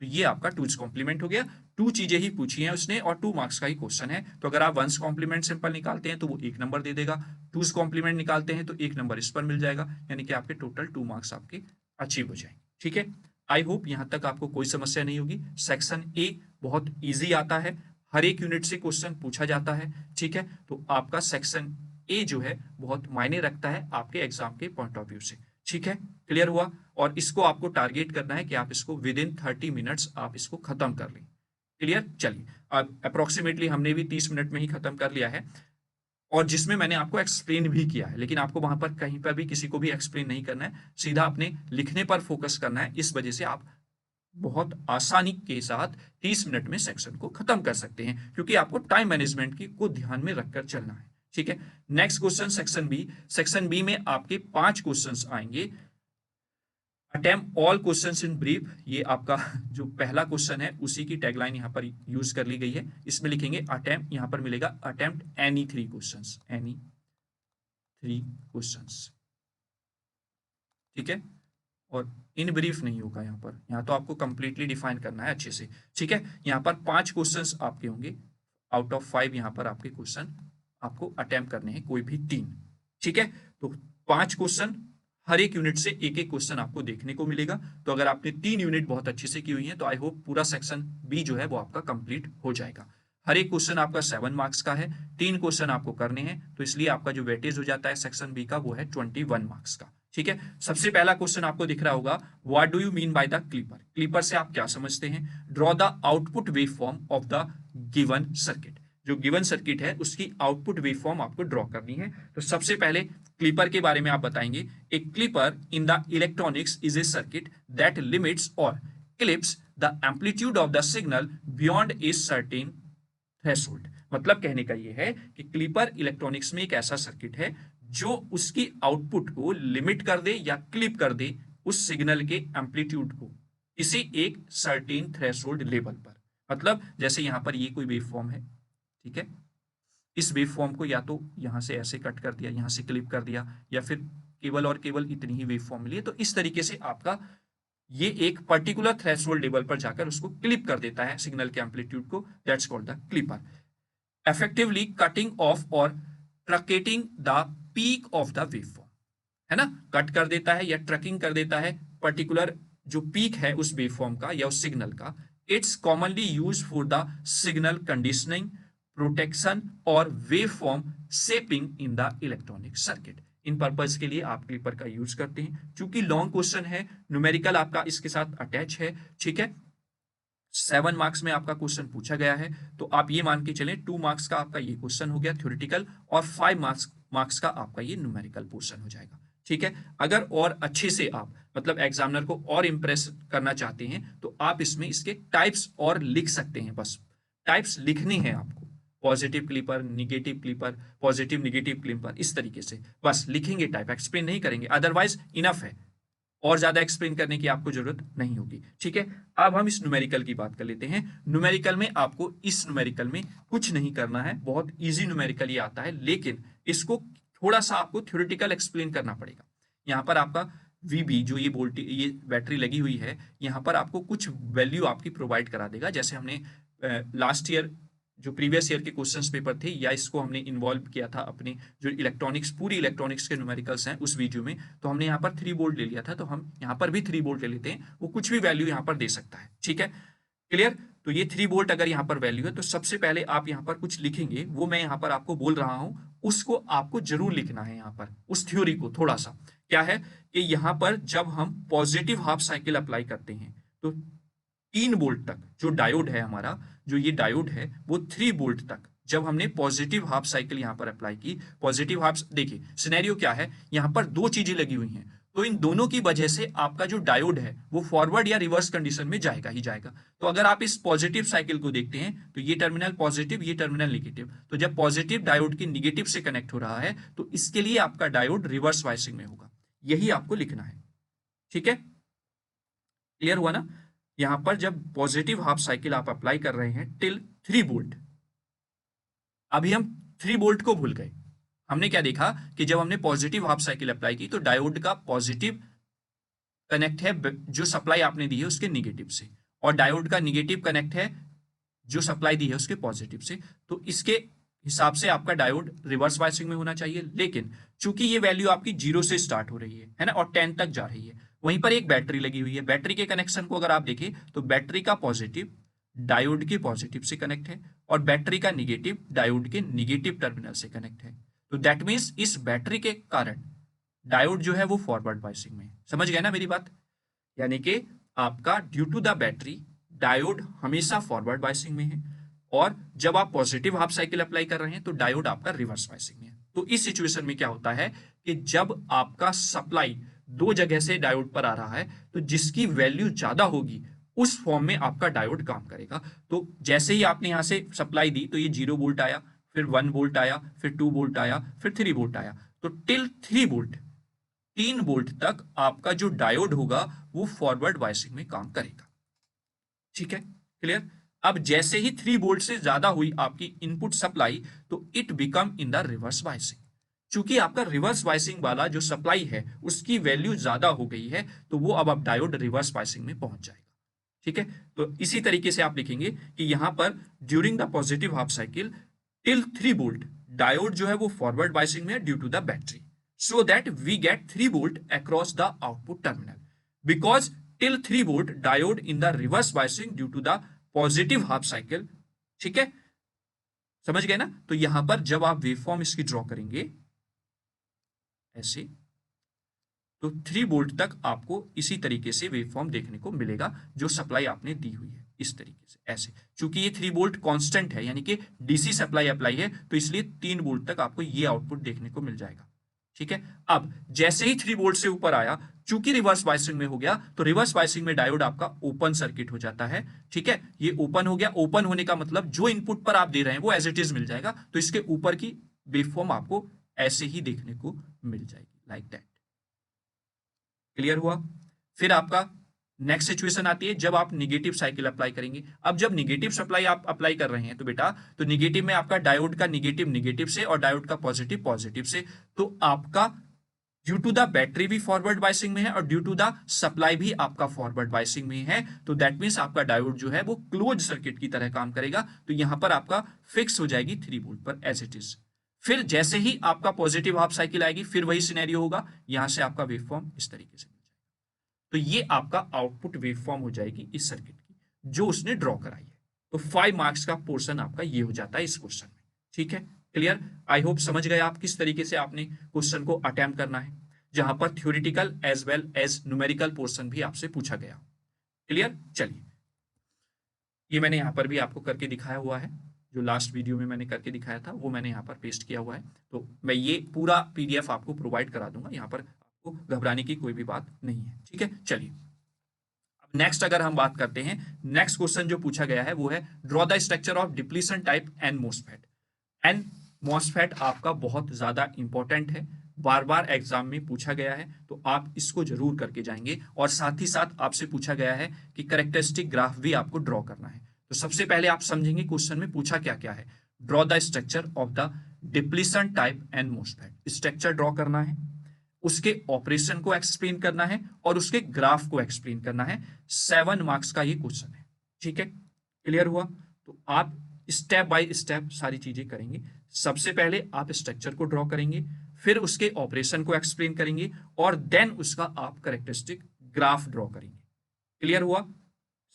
तो ये आपका टूज कॉम्प्लीमेंट हो गया। 2 चीजें ही पूछी हैं उसने और 2 मार्क्स का ही क्वेश्चन है। तो अगर आप वंस कॉम्प्लीमेंट सिंपल निकालते हैं तो वो 1 नंबर दे देगा, टूज कॉम्प्लीमेंट निकालते हैं तो 1 नंबर इस पर मिल जाएगा, यानी कि आपके टोटल 2 मार्क्स आपके अचीव हो जाएंगे। ठीक है, आई होप यहां तक आपको कोई समस्या नहीं होगी। सेक्शन ए बहुत ईजी आता है, हर एक यूनिट से क्वेश्चन पूछा जाता है। ठीक है, तो आपका सेक्शन ए जो है बहुत मायने रखता है आपके एग्जाम के पॉइंट ऑफ व्यू से। ठीक है, क्लियर हुआ। और इसको आपको टारगेट करना है कि आप इसको विद इन 30 मिनट्स आप इसको खत्म कर लें। क्लियर, चलिए अब अप्रोक्सीमेटली हमने भी 30 मिनट में ही खत्म कर लिया है, और जिसमें मैंने आपको एक्सप्लेन भी किया है, लेकिन आपको वहां पर कहीं पर भी किसी को भी एक्सप्लेन नहीं करना है, सीधा अपने लिखने पर फोकस करना है। इस वजह से आप बहुत आसानी के साथ 30 मिनट में सेक्शन को खत्म कर सकते हैं, क्योंकि आपको टाइम मैनेजमेंट की को ध्यान में रखकर चलना है। ठीक है, next question section B. Section B में आपके 5 क्वेश्चंस आएंगे। Attempt all questions in brief, ये आपका जो पहला क्वेश्चन है उसी की टैगलाइन यहां पर यूज कर ली गई है। इसमें लिखेंगे अटेम्प्ट, यहां पर मिलेगा attempt any 3 questions, any 3 questions. ठीक है, और इन ब्रीफ नहीं होगा यहाँ पर, यहाँ तो आपको कंप्लीटली डिफाइन करना है अच्छे से। ठीक है, यहाँ पर 5 क्वेश्चंस आपके होंगे, आउट ऑफ 5 यहाँ पर आपके क्वेश्चन आपको अटेम्प्ट करने हैं, कोई भी 3। ठीक है, तो 5 क्वेश्चन, हर एक यूनिट से एक एक क्वेश्चन आपको देखने को मिलेगा। तो अगर आपने 3 यूनिट बहुत अच्छे से की हुई है तो आई होप पूरा सेक्शन बी जो है वो आपका कंप्लीट हो जाएगा। हर एक क्वेश्चन आपका 7 मार्क्स का है, 3 क्वेश्चन आपको करने हैं, तो इसलिए आपका जो वेटेज हो जाता है सेक्शन बी का वो है 21 मार्क्स का। ठीक है, सबसे पहला क्वेश्चन आपको दिख रहा होगा, what do you mean by the clipper. Clipper से आप क्या समझते हैं? Draw the output wave form of the given circuit. जो गिवन सर्किट है उसकी आउटपुट वेव फॉर्म आपको ड्रॉ करनी है। तो सबसे पहले क्लिपर के बारे में आप बताएंगे। A clipper in the electronics is a circuit that limits और clips the amplitude of the signal beyond a certain threshold. मतलब कहने का यह है कि क्लिपर इलेक्ट्रॉनिक्स में एक ऐसा सर्किट है जो उसकी आउटपुट को लिमिट कर दे या क्लिप कर दे उस सिग्नल के एम्पलीट्यूड को किसी एक सर्टेन थ्रेशोल्ड लेवल पर। मतलब जैसे यहां पर ये कोई वेव फॉर्म है, ठीक है, इस वेव फॉर्म को या तो यहां से ऐसे कट कर दिया, यहां से क्लिप कर दिया, या फिर केवल और केवल इतनी ही वेव फॉर्म मिली है, तो इस तरीके से आपका ये एक पर्टिकुलर थ्रेशोल्ड लेवल पर जाकर उसको क्लिप कर देता है सिग्नल के एम्पलीट्यूड को। That's called the clipper. Effectively cutting off और truncating the peak of the wave form, है ना, कट कर देता है या ट्रकिंग कर देता है पर्टिकुलर जो पीक है उस वेव फॉर्म का या उस सिग्नल का। It's commonly use for the signal conditioning, protection और wave form shaping in the electronic circuit. इन पर्पज के लिए आप क्लिपर का यूज करते हैं। चूंकि लॉन्ग क्वेश्चन है, न्यूमेरिकल आपका इसके साथ अटैच है, ठीक है, 7 मार्क्स में आपका क्वेश्चन पूछा गया है, तो आप ये मान के चलें 2 मार्क्स का आपका ये क्वेश्चन हो गया थ्योरेटिकल, और 5 मार्क्स का आपका ये न्यूमेरिकल पोर्शन हो जाएगा। ठीक है, अगर और अच्छे से आप मतलब एग्जामिनर को और इंप्रेस करना चाहते हैं तो आप इसमें इसके टाइप्स और लिख सकते हैं। बस टाइप्स लिखने हैं आपको, positive clipper, negative clipper, positive negative clipper, इस तरीके से बस लिखेंगे, टाइप एक्सप्लेन नहीं करेंगे, अदरवाइज इनफ है, और ज्यादा एक्सप्लेन करने की आपको जरूरत नहीं होगी। ठीक है, अब हम इस न्यूमेरिकल की बात कर लेते हैं। न्यूमेरिकल में आपको इस न्यूमेरिकल में कुछ नहीं करना है, बहुत इजी न्यूमेरिकल ही आता है, लेकिन इसको थोड़ा सा आपको थ्योरेटिकल एक्सप्लेन करना पड़ेगा। यहाँ पर आपका वीबी जो ये बैटरी लगी हुई है, यहाँ पर आपको कुछ वैल्यू आपकी प्रोवाइड करा देगा, जैसे हमने लास्ट ईयर जो प्रीवियस ईयर के क्वेश्चंस पेपर थे, या इसको हमने इन्वॉल्व किया था अपने जो इलेक्ट्रॉनिक्स, पूरी इलेक्ट्रॉनिक्स के न्यूमेरिकल्स हैं उस वीडियो में, तो हमने यहाँ पर 3 वोल्ट ले लिया था, तो हम यहाँ पर भी 3 वोल्ट ले लेते हैं, वो कुछ भी वैल्यू यहाँ पर दे सकता है। ठीक है, क्लियर। तो ये 3 वोल्ट अगर यहाँ पर वैल्यू है, तो सबसे पहले आप यहाँ पर कुछ लिखेंगे, वो मैं यहाँ पर आपको बोल रहा हूँ, उसको आपको जरूर लिखना है यहाँ पर, उस थ्योरी को थोड़ा सा। क्या है कि यहाँ पर जब हम पॉजिटिव हाफ साइकिल अप्लाई करते हैं तो 3 वोल्ट तक जो डायोड है हमारा, जो ये डायोड है वो 3 वोल्ट तक, जब हमने पॉजिटिव हाफ साइकिल यहाँ पर अप्लाई की, पॉजिटिव हाफ, देखिए सिनेरियो क्या है, यहाँ पर 2 चीजें लगी हुई हैं, तो इन दोनों की वजह से आपका जो डायोड है वो फॉरवर्ड या रिवर्स कंडीशन में जाएगा ही जाएगा। तो अगर आप इस पॉजिटिव साइकिल को देखते हैं तो ये टर्मिनल पॉजिटिव, ये टर्मिनल नेगेटिव, तो जब पॉजिटिव डायोड की निगेटिव से कनेक्ट हो रहा है तो इसके लिए आपका डायोड रिवर्स वाइसिंग में होगा, यही आपको लिखना है। ठीक है, क्लियर हुआ ना। यहां पर जब पॉजिटिव हाफ साइकिल आप अप्लाई कर रहे हैं टिल 3 वोल्ट, अभी हम 3 वोल्ट को भूल गए, हमने क्या देखा कि जब हमने पॉजिटिव हाफ साइकिल अप्लाई की तो डायोड का पॉजिटिव कनेक्ट है जो सप्लाई आपने दी है उसके निगेटिव से, और डायोड का निगेटिव कनेक्ट है जो सप्लाई दी है उसके पॉजिटिव से, तो इसके हिसाब से आपका डायोड रिवर्स बायसिंग में होना चाहिए। लेकिन चूंकि ये वैल्यू आपकी 0 से स्टार्ट हो रही है ना, और 10 तक जा रही है, वहीं पर एक बैटरी लगी हुई है, बैटरी के कनेक्शन को अगर आप देखें तो बैटरी का पॉजिटिव डायोड के पॉजिटिव से कनेक्ट है, और बैटरी का निगेटिव डायोड के निगेटिव टर्मिनल से कनेक्ट है। तो दैट मीन्स इस बैटरी के कारण डायोड जो है वो फॉरवर्ड बायसिंग में। समझ गए ना मेरी बात? यानी कि आपका due to the battery diode हमेशा फॉरवर्ड बायसिंग में है, और जब आप पॉजिटिव हाफ साइकिल अप्लाई कर रहे हैं तो डायोड आपका रिवर्स बायसिंग में है। तो इस सिचुएशन में क्या होता है कि जब आपका सप्लाई 2 जगह से डायोड पर आ रहा है तो जिसकी वैल्यू ज्यादा होगी उस फॉर्म में आपका डायोड काम करेगा। तो जैसे ही आपने यहां से सप्लाई दी तो ये 0 वोल्ट आया, फिर 1 वोल्ट आया, फिर 2 वोल्ट आया, फिर 3 वोल्ट आया, तो टिल 3 वोल्ट, 3 वोल्ट तक आपका जो डायोड होगा वो फॉरवर्ड बायसिंग में काम करेगा। ठीक है, क्लियर। अब जैसे ही 3 वोल्ट से ज्यादा हुई आपकी इनपुट सप्लाई तो it become in the reverse biasing. चूंकि आपका रिवर्स बायसिंग वाला जो सप्लाई है उसकी वैल्यू ज्यादा हो गई है तो वो अब डायोड रिवर्स बायसिंग में पहुंच जाएगा। ठीक है, तो इसी तरीके से आप लिखेंगे कि यहां पर during the positive half cycle till 3 volt diode जो है वो फॉरवर्ड बायसिंग में due to the battery, so that we get 3 volt across the output terminal, because till 3 volt diode in the reverse biasing due to the positive half cycle। ठीक है, समझ गए ना। तो यहां पर जब आप वेवफॉर्म इसकी ड्रॉ करेंगे ऐसे, तो 3 वोल्ट तक आपको इसी तरीके से वेवफॉर्म देखने को मिलेगा जो सप्लाई आपने दी हुई है, इस तरीके से ऐसे। चूंकि ये 3 वोल्ट कांस्टेंट है यानी कि डीसी सप्लाई अप्लाई है, तो इसलिए 3 वोल्ट तक आपको ये आउटपुट देखने को मिल जाएगा। ठीक है, अब जैसे ही 3 वोल्ट से ऊपर आया, चूंकि रिवर्स बायसिंग में हो गया, तो रिवर्स बायसिंग में डायोड आपका ओपन सर्किट हो जाता है। ठीक है, ये ओपन हो गया। ओपन होने का मतलब जो इनपुट पर आप दे रहे हैं वो एज इट इज मिल जाएगा, तो इसके ऊपर की वेवफॉर्म आपको ऐसे ही देखने को मिल जाएगी, लाइक दैट। क्लियर हुआ? फिर आपका नेक्स्ट सिचुएशन आती है जब आप निगेटिव साइकिल अप्लाई करेंगे। अब जब निगेटिव सप्लाई आप अप्लाई कर रहे हैं तो बेटा, तो निगेटिव में आपका डायोड का निगेटिव निगेटिव से और डायोड का पॉजिटिव पॉजिटिव से, तो आपका ड्यू टू द बैटरी भी फॉरवर्ड बायसिंग में है और ड्यू टू द सप्लाई भी आपका फॉरवर्ड बायसिंग में है, तो दैट मींस आपका डायोड जो है वो क्लोज सर्किट की तरह काम करेगा। तो यहां पर आपका फिक्स हो जाएगी 3 वोल्ट पर एज इट इज। फिर जैसे ही आपका पॉजिटिव हाफ साइकिल आएगी, फिर वही सिनेरियो होगा, यहां से आपका वेवफॉर्म इस तरीके से। तो ये आपका आउटपुट वेवफॉर्म हो जाएगी इस सर्किट की जो उसने ड्रॉ कराई है। तो 5 मार्क्स का पोर्शन आपका ये हो जाता है इस क्वेश्चन में। ठीक है, क्लियर? आई होप समझ गए आप किस तरीके से आपने क्वेश्चन को अटेम्प्ट करना है, जहां पर theoretical as well as numerical portion भी आपसे पूछा गया। क्लियर? चलिए, ये मैंने यहां पर भी आपको करके दिखाया हुआ है, जो लास्ट वीडियो में मैंने करके दिखाया था वो मैंने यहाँ पर पेस्ट किया हुआ है। तो मैं ये पूरा पीडीएफ आपको प्रोवाइड करा दूंगा, यहाँ पर आपको घबराने की कोई भी बात नहीं है। ठीक है, चलिए अब नेक्स्ट अगर हम बात करते हैं, नेक्स्ट क्वेश्चन जो पूछा गया है वो है draw the structure of depletion type N MOSFET. N MOSFET आपका बहुत ज्यादा इंपॉर्टेंट है, बार बार एग्जाम में पूछा गया है, तो आप इसको जरूर करके जाएंगे। और साथ ही साथ आपसे पूछा गया है कि कैरेक्टरिस्टिक ग्राफ भी आपको ड्रॉ करना है। तो सबसे पहले आप समझेंगे क्वेश्चन में पूछा क्या क्या है। Draw the structure of the depletion type N MOSFET, structure draw करना है, उसके ऑपरेशन को एक्सप्लेन करना है और उसके ग्राफ को एक्सप्लेन करना है। 7 मार्क्स का ये क्वेश्चन है। ठीक है, क्लियर हुआ? तो आप स्टेप बाय स्टेप सारी चीजें करेंगे। सबसे पहले आप स्ट्रक्चर को ड्रॉ करेंगे, फिर उसके ऑपरेशन को एक्सप्लेन करेंगे और देन उसका आप कैरेक्टरिस्टिक ग्राफ ड्रॉ करेंगे। क्लियर हुआ?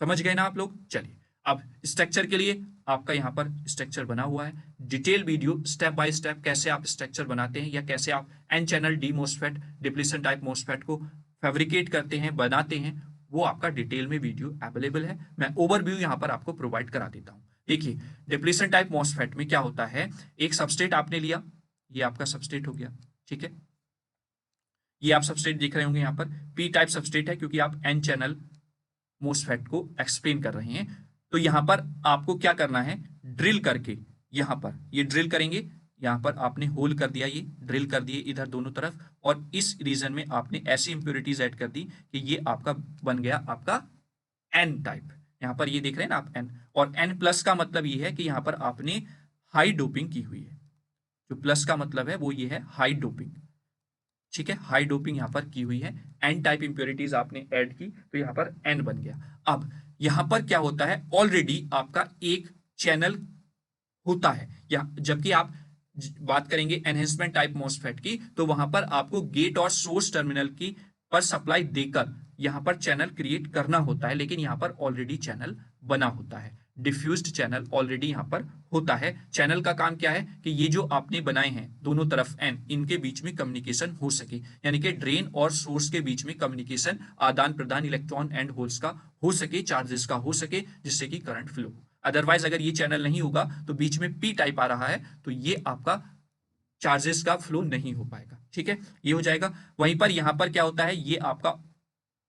समझ गए ना आप लोग? चलिए, अब स्ट्रक्चर के लिए आपका यहां पर स्ट्रक्चर बना हुआ है, detail video step by step कैसे आप स्ट्रक्चर बनाते हैं या कैसे आप N channel D MOSFET depletion type MOSFET को फैब्रिकेट करते हैं, बनाते हैं, वो आपका डिटेल में वीडियो अवेलेबल है। मैं ओवरव्यू यहां पर आपको प्रोवाइड करा देता हूं। देखिए, डिप्लीशन टाइप मोसफेट में क्या होता है, एक सबस्ट्रेट आपने लिया, ये आपका सबस्ट्रेट हो गया। ठीक है, ये आप सबस्ट्रेट देख रहे होंगे यहां पर पी टाइप सबस्ट्रेट है, क्योंकि आप एन चैनल मोसफेट को एक्सप्लेन कर रहे हैं। तो यहां पर आपको क्या करना है, ड्रिल करके यहां पर ये ड्रिल करेंगे, यहां पर आपने होल कर दिया, ये ड्रिल कर दिए इधर दोनों तरफ, और इस रीजन में आपने ऐसी इंप्योरिटीज ऐड कर दी कि ये आपका बन गया आपका एन टाइप। यहां पर ये देख रहे हैं ना आप एन, और एन प्लस का मतलब ये है कि यहां पर आपने हाई डोपिंग की हुई है। जो प्लस का मतलब है वो ये है हाई डोपिंग। ठीक है, हाई डोपिंग यहां पर की हुई है, एन टाइप इंप्योरिटीज आपने ऐड की, तो यहां पर एन बन गया। अब यहां पर क्या होता है, ऑलरेडी आपका एक चैनल होता है, या जबकि आप बात करेंगे एनहेंसमेंट टाइप मोसफेट की, तो वहां पर आपको गेट और सोर्स टर्मिनल की पर सप्लाई देकर यहां पर चैनल क्रिएट करना होता है, लेकिन यहां पर ऑलरेडी चैनल बना होता है, डिफ्यूज्ड चैनल ऑलरेडी यहां पर होता है। चैनल का काम क्या है कि ये जो आपने बनाए हैं दोनों तरफ एन, इनके बीच में कम्युनिकेशन हो सके, यानी कि ड्रेन और सोर्स के बीच में कम्युनिकेशन, आदान प्रदान इलेक्ट्रॉन एंड होल्स का हो सके, चार्जेस का हो सके, जिससे कि करंट फ्लो हो। अदरवाइज अगर ये चैनल नहीं होगा तो बीच में पी टाइप आ रहा है, तो ये आपका चार्जेस का फ्लो नहीं हो पाएगा। ठीक है, ये हो जाएगा। वहीं पर यहां पर क्या होता है, ये आपका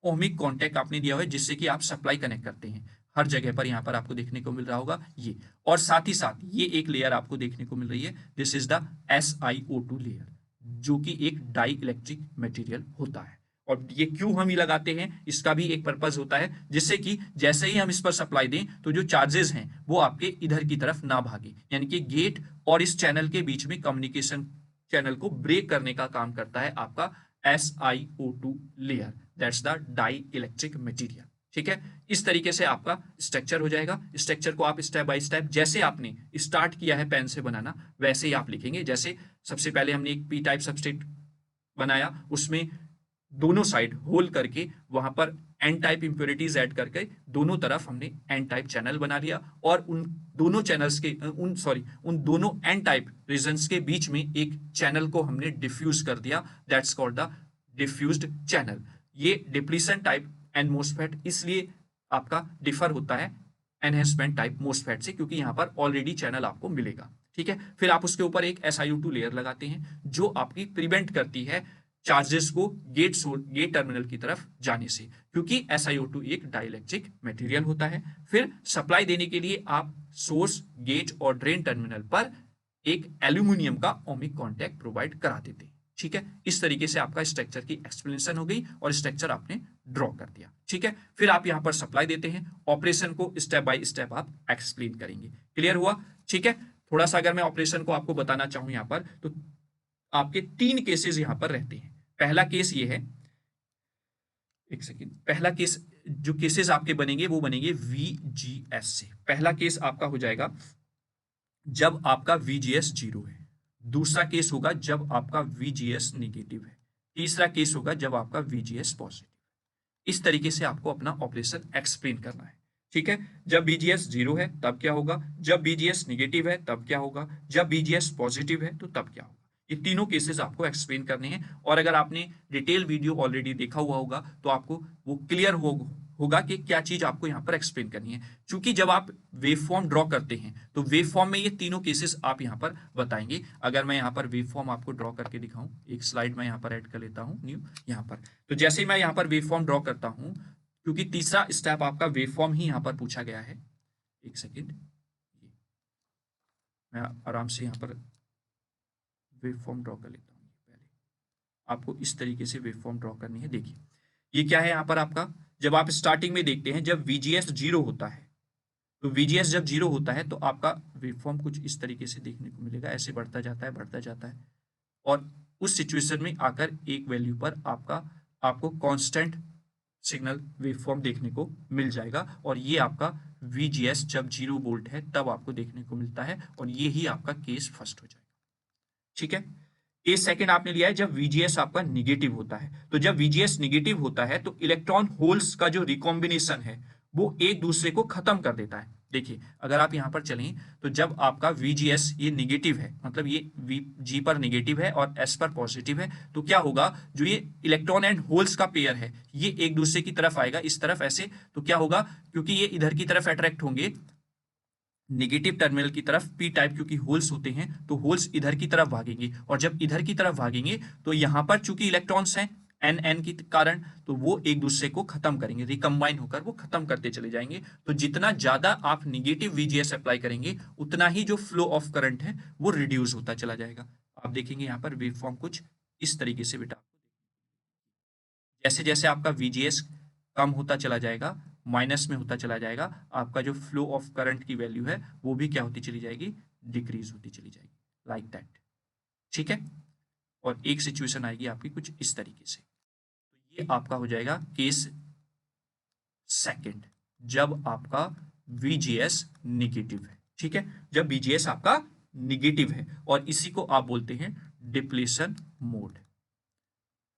ओमिक कॉन्टैक्ट आपने दिया हुआ है, जिससे कि आप सप्लाई कनेक्ट करते हैं। हर जगह पर यहां पर आपको देखने को मिल रहा होगा ये, और साथ ही साथ ये एक लेयर आपको देखने को मिल रही है, this is the SiO2 layer, जो कि एक डाई इलेक्ट्रिक मटेरियल होता है। और ये क्यों हम ये लगाते हैं, इसका भी एक पर्पज होता है, जिससे कि जैसे ही हम इस पर सप्लाई दें तो जो चार्जेस हैं वो आपके इधर की तरफ ना भागे, यानी कि गेट और इस चैनल के बीच में कम्युनिकेशन चैनल को ब्रेक करने का काम करता है आपका SiO2 layer, that's the dielectric material. ठीक है, इस तरीके से आपका स्ट्रक्चर हो जाएगा। स्ट्रक्चर को आप स्टेप बाय स्टेप जैसे आपने स्टार्ट किया है पेन से बनाना, वैसे ही आप लिखेंगे। जैसे सबसे पहले हमने एक पी टाइप सबस्ट्रेट बनाया, उसमें दोनों साइड होल करके वहां पर एन टाइप इंप्योरिटीज ऐड करके दोनों तरफ हमने एन टाइप चैनल बना लिया, और उन दोनों चैनल्स के उन दोनों एन टाइप रीजन्स के बीच में एक चैनल को हमने डिफ्यूज कर दिया, that's called the diffused channel. ये डिप्लीशन टाइप एन मोसफेट इसलिए आपका डिफर होता है एनहेंसमेंट टाइप मोसफेट से, क्योंकि यहाँ पर ऑलरेडी चैनल आपको मिलेगा। ठीक है, फिर आप उसके ऊपर एक SiO2 लेयर लगाते हैं जो आपकी प्रिवेंट करती है चार्जेस को गेट टर्मिनल की तरफ जाने से, क्योंकि SiO2 एक डाइलेक्ट्रिक मटेरियल होता है। फिर सप्लाई देने के लिए आप सोर्स, गेट और ड्रेन टर्मिनल पर एक एल्यूमिनियम का ओमिक कॉन्टैक्ट प्रोवाइड करा देते हैं। ठीक है, इस तरीके से आपका स्ट्रक्चर की एक्सप्लेनेशन हो गई और स्ट्रक्चर आपने ड्रॉ कर दिया। ठीक है, फिर आप यहां पर सप्लाई देते हैं, ऑपरेशन को स्टेप बाय स्टेप आप एक्सप्लेन करेंगे। क्लियर हुआ? ठीक है, थोड़ा सा अगर मैं ऑपरेशन को आपको बताना चाहूं यहां पर, तो आपके 3 केसेस यहां पर रहते हैं। पहला केस ये है, एक सेकेंड, पहला केस जो केसेस आपके बनेंगे वो बनेंगे VGS से। पहला केस आपका हो जाएगा जब आपका VGS 0 है। दूसरा केस होगा जब आपका VGS नेगेटिव है। तीसरा केस होगा जब आपका VGS पॉजिटिव। इस तरीके से आपको अपना ऑपरेशन एक्सप्लेन करना है। ठीक है, जब VGS 0 है तब क्या होगा, जब VGS नेगेटिव है तब क्या होगा, जब VGS पॉजिटिव है तो तब क्या होगा। ये तीनों केसेस आपको एक्सप्लेन करने हैं, और अगर आपने डिटेल वीडियो ऑलरेडी देखा हुआ होगा तो आपको वो क्लियर होगा कि क्या चीज आपको यहाँ पर एक्सप्लेन करनी है। क्योंकि जब आप वेव फॉर्म ड्रॉ करते हैं तो वेव फॉर्म में ये तीनों केसेस आप यहाँ पर बताएंगे। अगर मैं यहाँ पर वेव फॉर्म आपको ड्रॉ करके दिखाऊं, एक स्लाइड मैं यहाँ पर ऐड कर लेता हूँ न्यू यहाँ पर। तो जैसे ही मैं यहाँ पर वेव फॉर्म ड्रॉ करता हूँ, क्योंकि तीसरा स्टेप आपका वेव फॉर्म ही यहाँ पर पूछा गया है। एक सेकेंड, मैं आराम से यहाँ पर वेव फॉर्म ड्रॉ कर लेता हूँ। पहले आपको इस तरीके से वेव फॉर्म ड्रॉ करनी है। देखिए ये क्या है यहाँ पर आपका, जब आप स्टार्टिंग में देखते हैं जब VGS 0 होता है, तो VGS जब 0 होता है तो आपका वेव फॉर्म कुछ इस तरीके से देखने को मिलेगा, ऐसे बढ़ता जाता है बढ़ता जाता है, और उस सिचुएशन में आकर एक वैल्यू पर आपको कांस्टेंट सिग्नल वेव फॉर्म देखने को मिल जाएगा। और ये आपका VGS जब 0 वोल्ट है तब आपको देखने को मिलता है, और ये ही आपका केस फर्स्ट हो जाएगा। ठीक है, केस सेकंड आपने लिया है जब VGS आपका निगेटिव होता है। तो जब VGS निगेटिव होता है तो इलेक्ट्रॉन होल्स का जो रिकॉम्बिनेशन है वो एक दूसरे को खत्म कर देता है। देखिए अगर आप यहां पर चलें तो जब आपका VGS ये निगेटिव है, मतलब ये G पर निगेटिव है और S पर पॉजिटिव है, तो क्या होगा, जो ये इलेक्ट्रॉन एंड होल्स का पेयर है ये एक दूसरे की तरफ आएगा, इस तरफ ऐसे। तो क्या होगा, क्योंकि ये इधर की तरफ अट्रैक्ट होंगे नेगेटिव टर्मिनल की तरफ, पी टाइप क्योंकि होल्स होते हैं तो होल्स इधर की तरफ भागेंगे, और जब इधर की तरफ भागेंगे तो यहां पर चूंकि इलेक्ट्रॉन्स हैं एन के कारण, तो वो एक दूसरे को खत्म करेंगे, रिकम्बाइन होकर वो खत्म करते चले जाएंगे। तो जितना ज्यादा आप निगेटिव VGS अप्लाई करेंगे उतना ही जो फ्लो ऑफ करंट है वो रिड्यूस होता चला जाएगा। आप देखेंगे यहाँ पर वेव फॉर्म कुछ इस तरीके से बेटा, जैसे जैसे आपका VGS कम होता चला जाएगा, माइनस में होता चला जाएगा, आपका जो फ्लो ऑफ करंट की वैल्यू है वो भी क्या होती चली जाएगी, डिक्रीज होती चली जाएगी, लाइक दैट। ठीक है, और एक सिचुएशन आएगी आपकी कुछ इस तरीके से। तो ये आपका हो जाएगा केस सेकंड, जब आपका VGS निगेटिव है। ठीक है, जब VGS आपका निगेटिव है, और इसी को आप बोलते हैं डिप्लीशन मोड,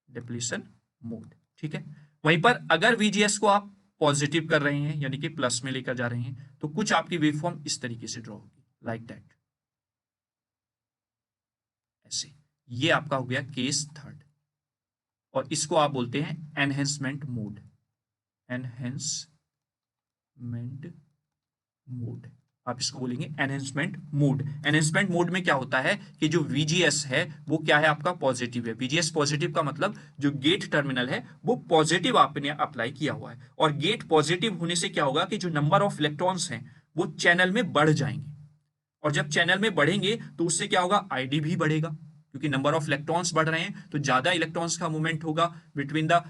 डिप्लीशन मोड। ठीक है, वहीं पर अगर VGS को आप पॉजिटिव कर रहे हैं यानी कि प्लस में लेकर जा रहे हैं, तो कुछ आपकी वेवफॉर्म इस तरीके से ड्रॉ होगी, लाइक दैट, ऐसे। ये आपका हो गया केस थर्ड, और इसको आप बोलते हैं एनहेंसमेंट मोड, एनहेंसमेंट मोड, आप इसको बोलेंगे एनहेंसमेंट मोड। एनहेंसमेंट मोड में क्या होता है कि जो VGS है वो क्या है आपका पॉजिटिव है। VGS पॉजिटिव का मतलब जो गेट टर्मिनल है वो पॉजिटिव आपने अप्लाई किया हुआ है, और गेट पॉजिटिव होने से क्या होगा कि जो नंबर ऑफ इलेक्ट्रॉन्स हैं वो चैनल में बढ़ जाएंगे, और जब चैनल में बढ़ेंगे तो उससे क्या होगा, ID भी बढ़ेगा, क्योंकि नंबर ऑफ इलेक्ट्रॉन्स बढ़ रहे हैं तो ज्यादा इलेक्ट्रॉन्स का मूवमेंट होगा between the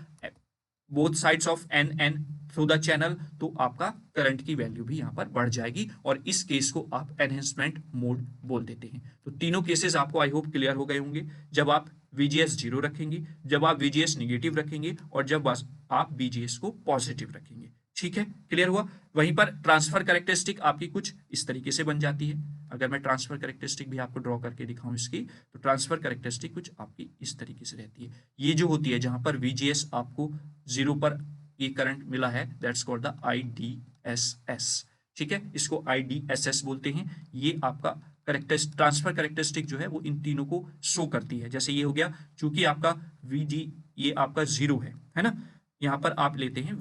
both sides of N through the channel, तो आपका करंट की वैल्यू भी यहां पर बढ़ जाएगी, और इस केस को आप एनहेंसमेंट मोड बोल देते हैं। तो तीनों केसेस आपको आई होप क्लियर हो गए होंगे, जब आप VGS 0 रखेंगे, जब आप VGS निगेटिव रखेंगे, और जब आप VGS को पॉजिटिव रखेंगे। ठीक है, क्लियर हुआ। वहीं पर ट्रांसफर कैरेक्टरिस्टिक आपकी कुछ इस तरीके से बन जाती है। अगर मैं ट्रांसफर कैरेक्टरिस्टिक भी आपको ड्रॉ करके दिखाऊं इसकी, तो ट्रांसफर कैरेक्टरिस्टिक कुछ आपकी इस तरीके से रहती है। ये जो होती है जहां पर VGS आपको 0 पर ये करंट मिला है, दैट्स कॉल्ड द IDSS। ठीक है, इसको IDSS बोलते हैं। ये आपका ट्रांसफर कैरेक्टरिस्टिक जो है वो इन तीनों को शो करती है। जैसे ये हो गया, चूंकि आपका ये आपका 0 है ना। यहाँ पर आप लेते हैं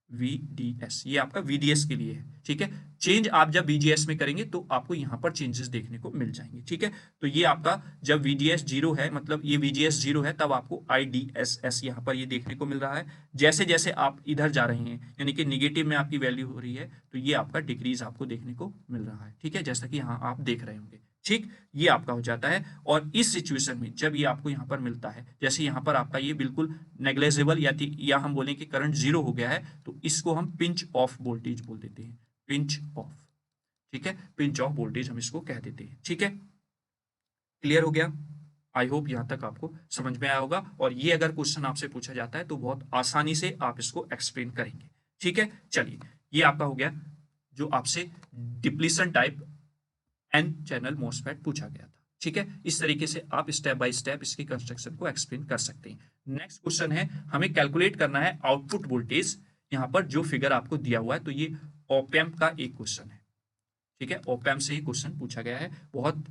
VDS, ये आपका VDS के लिए है, ठीक है। चेंज आप जब VGS में करेंगे तो आपको यहाँ पर चेंजेस देखने को मिल जाएंगे, ठीक है। तो ये आपका जब VDS 0 है, मतलब ये VGS 0 है, तब आपको IDSS यहाँ पर ये देखने को मिल रहा है। जैसे जैसे आप इधर जा रहे हैं, यानी कि निगेटिव में आपकी वैल्यू हो रही है, तो ये आपका डिक्रीज आपको देखने को मिल रहा है, ठीक है, जैसा कि यहाँ आप देख रहे होंगे, ठीक। ये आपका हो जाता है। और इस सिचुएशन में जब ये आपको यहाँ पर मिलता है, जैसे यहाँ पर आपका ये बिल्कुल नेग्लेजिबल या हम बोलें कि करंट 0 हो गया है, तो इसको हम पिंच ऑफ वोल्टेज बोल देते हैं, पिंच ऑफ, ठीक है, पिंच ऑफ वोल्टेज हम इसको कह देते हैं, ठीक है। क्लियर हो गया? आई होप यहां तक आपको समझ में आया होगा। और ये अगर क्वेश्चन आपसे पूछा जाता है तो बहुत आसानी से आप इसको एक्सप्लेन करेंगे, ठीक है। चलिए, ये आपका हो गया जो आपसे depletion type N channel MOSFET पूछा गया था, ठीक है। इस तरीके से आप स्टेप बाय स्टेप इसकी कंस्ट्रक्शन को एक्सप्लेन कर सकते हैं। नेक्स्ट क्वेश्चन है, हमें कैलकुलेट करना है आउटपुट वोल्टेज। यहाँ पर जो फिगर आपको दिया हुआ है, तो ये ऑप एम्प का एक क्वेश्चन है, ठीक है। ऑप एम्प से ही क्वेश्चन पूछा गया है, बहुत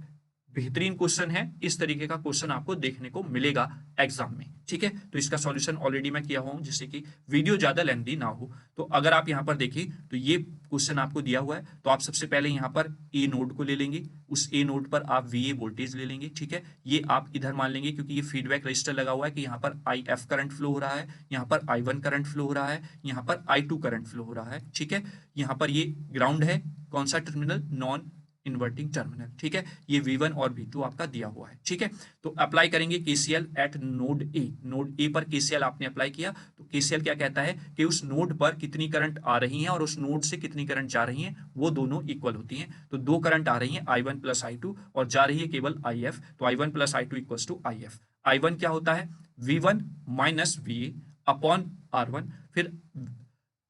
बेहतरीन क्वेश्चन है। इस तरीके का क्वेश्चन आपको देखने को मिलेगा एग्जाम में, ठीक है। तो इसका सॉल्यूशन ऑलरेडी मैं किया हूं, जिससे कि वीडियो ज्यादा लेंथी ना हो। तो अगर आप यहां पर देखिए, तो ये क्वेश्चन आपको दिया हुआ है, तो आप सबसे पहले यहां पर ए नोड को ले लेंगे, उस ए नोड पर आप VA वोल्टेज ले लेंगे, ठीक है। ये आप इधर मान लेंगे, क्योंकि ये फीडबैक रजिस्टर लगा हुआ है कि यहाँ पर IF करंट फ्लो हो रहा है, यहाँ पर I1 करंट फ्लो हो रहा है, यहाँ पर I2 करंट फ्लो हो रहा है, ठीक है। यहाँ पर ये ग्राउंड है, कौन सा टर्मिनल, नॉन इन्वर्टिंग टर्मिनल, ठीक है। ये V1 और V2 आपका दिया हुआ है, ठीक है। तो अप्लाई करेंगे KCL eight node A. Node A पर KCL आपने अप्लाई किया, तो KCL क्या कहता है कि उस नोड पर कितनी करंट आ रही है और उस नोड से कितनी करंट जा रही है, वो दोनों इक्वल होती हैं। तो दो करंट आ रही है, I1 प्लस I2, और जा रही है केवल IF, तो I1 plus I2 equals to IF। I1 क्या होता है, V1 minus VA upon R1, फिर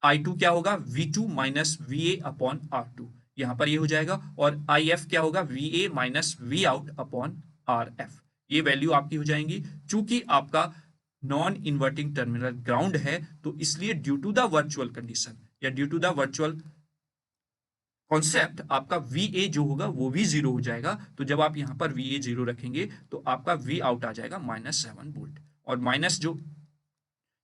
I2 क्या होगा, V2 minus VA upon R2, यहां पर ये हो जाएगा। और IF क्या होगा, VA minus V out upon RF, ये वैल्यू आपकी हो जाएंगी। चूंकि आपका नॉन इन्वर्टिंग टर्मिनल ग्राउंड है, तो इसलिए due to the virtual condition या due to the virtual concept, आपका VA जो होगा वो भी 0 हो जाएगा। तो जब आप यहां पर VA 0 रखेंगे, तो आपका V आउट आ जाएगा -7 वोल्ट। और माइनस जो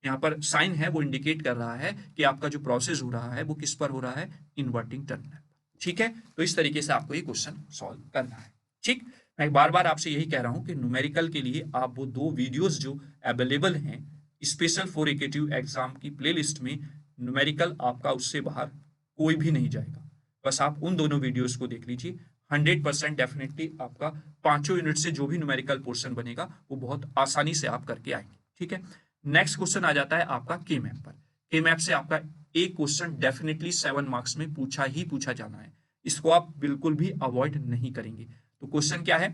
यहाँ पर साइन है, वो इंडिकेट कर रहा है कि आपका जो प्रोसेस हो रहा है वो किस पर हो रहा है, इन्वर्टिंग टर्मिनल, ठीक है। तो इस तरीके से आपको ये क्वेश्चन सॉल्व करना है, ठीक। मैं बार बार आपसे यही कह रहा हूं कि न्यूमेरिकल के लिए आप वो 2 वीडियोस जो अवेलेबल हैं स्पेशल फॉर एकेटिव एग्जाम की प्लेलिस्ट में, न्यूमेरिकल आपका उससे बाहर कोई भी नहीं जाएगा। बस आप उन दोनों वीडियोस को देख लीजिए, 100% डेफिनेटली आपका 5 यूनिट से जो भी न्यूमेरिकल पोर्शन बनेगा वो बहुत आसानी से आप करके आएंगे, ठीक है। नेक्स्ट क्वेश्चन आ जाता है आपका के मैप पर। के मैप से आपका एक क्वेश्चन डेफिनेटली 7 मार्क्स में पूछा जाना है, इसको आप बिल्कुल भी अवॉइड नहीं करेंगे। तो क्वेश्चन क्या है,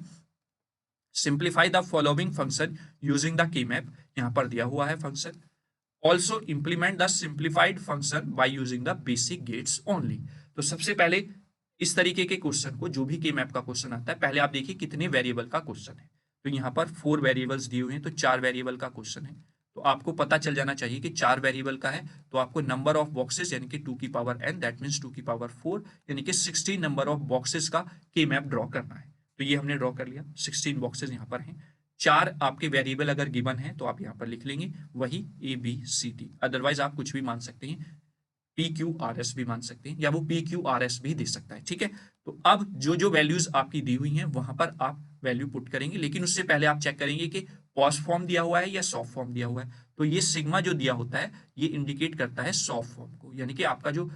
simplify the following function using the K map, यहां पर दिया हुआ है function. Also implement the simplified function by using the basic gates only. तो सबसे पहले इस तरीके के क्वेश्चन को, जो भी के मैप का क्वेश्चन आता है, पहले आप देखिए कितने वेरिएबल का क्वेश्चन है। तो यहाँ पर 4 वेरिएबल्स दिए हुए हैं, तो 4 वेरिएबल का क्वेश्चन है। तो आपको पता चल जाना चाहिए कि 4 वेरिएबल का है, तो आपको नंबर ऑफ बॉक्सेस यानी कि 2 की पावर n, दैट मींस 2 की पावर 4, यानी कि 16 नंबर ऑफ बॉक्सेस का के मैप ड्रॉ करना है। तो ये हमने ड्रॉ कर लिया, 16 बॉक्सेस यहाँ पर हैं। 4 आपके वेरिएबल अगर गिवन है तो आप यहाँ पर लिख लेंगे, वही ABCD, अदरवाइज आप कुछ भी मान सकते हैं, PQRS भी मान सकते हैं, या वो PQRS भी दे सकता है, ठीक है। तो अब जो जो वैल्यूज आपकी दी हुई हैं वहां पर आप वैल्यू पुट करेंगे, लेकिन उससे पहले आप चेक करेंगे कि पॉज फॉर्म दिया हुआ है या सॉफ्ट फॉर्म दिया हुआ है। तो ये सिग्मा जो दिया होता है, ये इंडिकेट करता है सॉफ्ट फॉर्म को, यानी कि आपका जो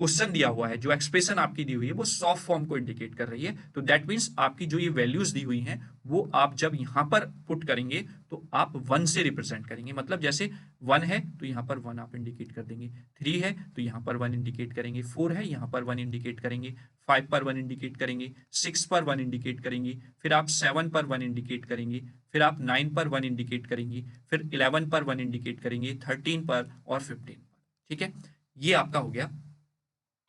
क्वेश्चन दिया हुआ है, जो एक्सप्रेशन आपकी दी हुई है, वो सॉफ्ट फॉर्म को इंडिकेट कर रही है। तो दैट मींस आपकी जो ये वैल्यूज दी हुई हैं, वो आप जब यहां पर पुट करेंगे तो आप 1 से रिप्रेजेंट करेंगे। मतलब जैसे 1 है तो यहां पर 1 आप इंडिकेट कर देंगे, 3 है तो यहां पर 1 इंडिकेट करेंगे, 4 है यहां पर 1 इंडिकेट करेंगे, 5 पर 1 इंडिकेट करेंगे, 6 पर 1 इंडिकेट करेंगे, फिर आप 7 पर 1 इंडिकेट करेंगे, फिर आप 9 पर 1 इंडिकेट करेंगे, फिर 11 पर 1 इंडिकेट करेंगे, 13 पर और 15 पर, ठीक है। ये आपका हो गया।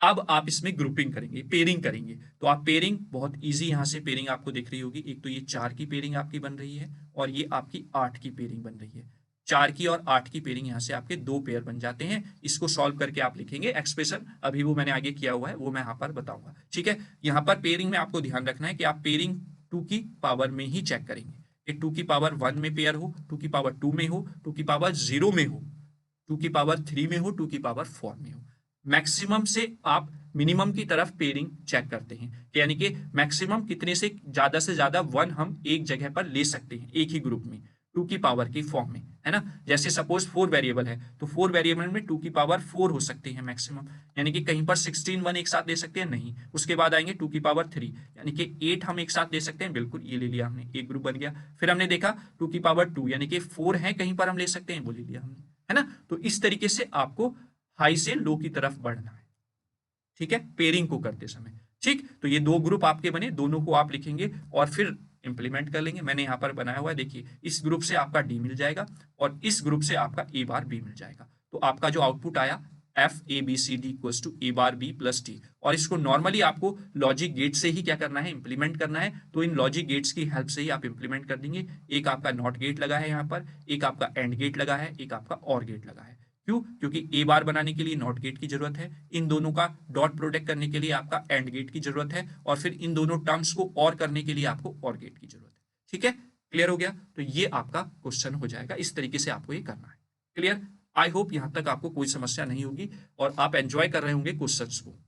अब आप इसमें ग्रुपिंग करेंगे, पेयरिंग करेंगे। तो आप पेयरिंग बहुत इजी, यहां से पेयरिंग आपको दिख रही होगी। एक तो ये 4 की पेयरिंग आपकी बन रही है और ये आपकी 8 की पेयरिंग बन रही है। 4 की और 8 की पेयरिंग यहां से आपके 2 पेयर बन जाते हैं। इसको सॉल्व करके आप लिखेंगे एक्सप्रेशन, अभी वो मैंने आगे किया हुआ है, वो मैं यहाँ पर बताऊंगा, ठीक है। यहाँ पर पेयरिंग में आपको ध्यान रखना है कि आप पेयरिंग 2 की पावर में ही चेक करेंगे। कि 2 की पावर 1 में पेयर हो, 2 की पावर 2 में हो, 2 की पावर 0 में हो, 2 की पावर 3 में हो, 2 की पावर 4 में हो। मैक्सिमम से आप मिनिमम की तरफ पेयरिंग चेक करते हैं, यानी कि मैक्सिमम कितने से ज्यादा 1 हम एक जगह पर ले सकते हैं एक ही ग्रुप में 2 की पावर की फॉर्म में, है ना। जैसे सपोज 4 वेरिएबल है तो 4 वेरिएबल में 2 की पावर 4 हो सकते हैं मैक्सिमम, यानी कि कहीं पर 16 1 एक साथ ले सकते हैं नहीं। उसके बाद आएंगे 2 की पावर 3, यानी कि 8 हम एक साथ ले सकते हैं, बिल्कुल ये ले लिया हमने, एक ग्रुप बन गया। फिर हमने देखा 2 की पावर 2 यानी कि 4 है कहीं पर हम ले सकते हैं, वो ले लिया हमने, है ना। तो इस तरीके से आपको हाई से लो की तरफ बढ़ना है, ठीक है, पेयरिंग को करते समय। ठीक, तो ये दो ग्रुप आपके बने, दोनों को आप लिखेंगे और फिर इंप्लीमेंट कर लेंगे। मैंने यहाँ पर बनाया हुआ है, देखिए इस ग्रुप से आपका डी मिल जाएगा और इस ग्रुप से आपका ए बार बी मिल जाएगा। तो आपका जो आउटपुट आया F A B C D equals to A bar B plus T, और इसको नॉर्मली आपको लॉजिक गेट से ही क्या करना है, इंप्लीमेंट करना है। तो इन लॉजिक गेट्स की हेल्प से ही आप इंप्लीमेंट कर देंगे। एक आपका नॉट गेट लगा है यहाँ पर, एक आपका एंड गेट लगा है, एक आपका और गेट लगा है। क्यों? क्योंकि ए बार बनाने के लिए नॉट गेट की जरूरत है, इन दोनों का डॉट प्रोडक्ट करने के लिए आपका एंड गेट की जरूरत है, और फिर इन दोनों टर्म्स को और करने के लिए आपको और गेट की जरूरत है। ठीक है, क्लियर हो गया? तो ये आपका क्वेश्चन हो जाएगा, इस तरीके से आपको ये करना है। क्लियर? आई होप यहां तक आपको कोई समस्या नहीं होगी और आप एंजॉय कर रहे होंगे क्वेश्चंस को।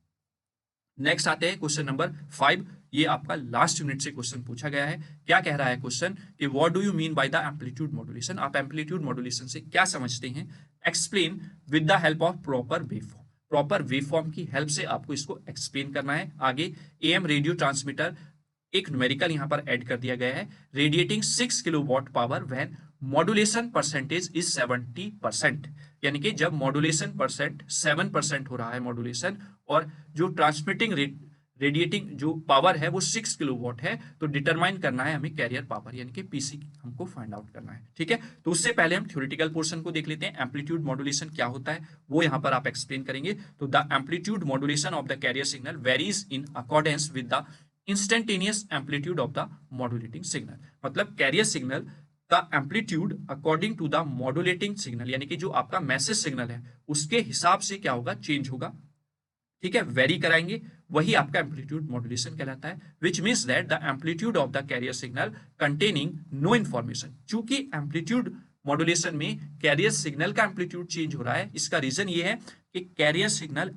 नेक्स्ट आते हैं क्वेश्चन नंबर 5। ये आपका लास्ट यूनिट से क्वेश्चन पूछा गया है। क्या कह रहा है क्वेश्चन कि what do you mean by the amplitude modulation, आप एम्पलीट्यूड मॉड्यूलेशन से क्या समझते हैं, explain with the help of proper waveform. Proper waveform की हेल्प से आपको इसको एक्सप्लेन करना है। आगे एएम रेडियो ट्रांसमीटर, एक न्यूमेरिकल यहां पर ऐड कर दिया गया है, radiating 6 kilowatt power when modulation percentage is 70%, यानी कि जब मॉड्यूलेशन परसेंट 7% हो रहा है मॉड्यूलेशन, और जो ट्रांसमिटिंग रेडिएटिंग जो पावर है वो 6 किलोवाट है, तो डिटरमाइन करना है हमें कैरियर पावर, यानी कि पीसी हमको फाइंड आउट करना है। ठीक है, तो उससे पहले हम थ्योरेटिकल पोर्शन को देख लेते हैं। एम्पलीट्यूड मॉड्यूलेशन क्या होता है वो यहां पर आप एक्सप्लेन करेंगे। तो the amplitude modulation of the carrier signal varies in accordance with the instantaneous amplitude of the modulating signal, मतलब कैरियर सिग्नल का amplitude according to the modulating signal, यानी कि जो आपका मैसेज सिग्नल है उसके हिसाब से क्या होगा, चेंज होगा। ठीक है, वेरी कराएंगे, वही आपका एम्पलीट्यूड मॉड्यूलेशन कहलाता है। Which means that the amplitude of the carrier signal containing no information. चूंकि एम्पलीट्यूड मॉड्यूलेशन में कैरियर सिग्नल का एम्पलीट्यूड चेंज हो रहा है, इसका रीजन ये है कि कैरियर सिग्नल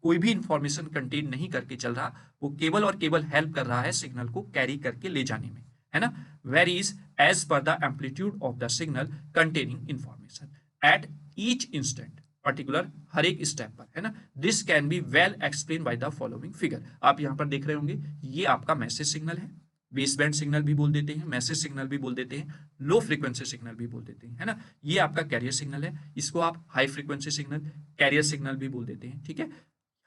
कोई भी इंफॉर्मेशन कंटेन नहीं करके चल रहा, वो केवल और केवल हेल्प कर रहा है सिग्नल को कैरी करके ले जाने में, है ना। Varies as per the amplitude of the signal containing information at each instant, particular हर एक स्टेप पर, है ना। This can be well explain by the following figure. आप यहां पर देख रहे होंगे, ये आपका मैसेज सिग्नल है, बेस बैंड सिग्नल भी बोल देते हैं, मैसेज सिग्नल भी बोल देते हैं, लो फ्रीक्वेंसी सिग्नल भी बोल देते हैं, है ना। ये आपका कैरियर सिग्नल है, इसको आप high frequency signal, carrier signal भी बोल देते हैं। ठीक है,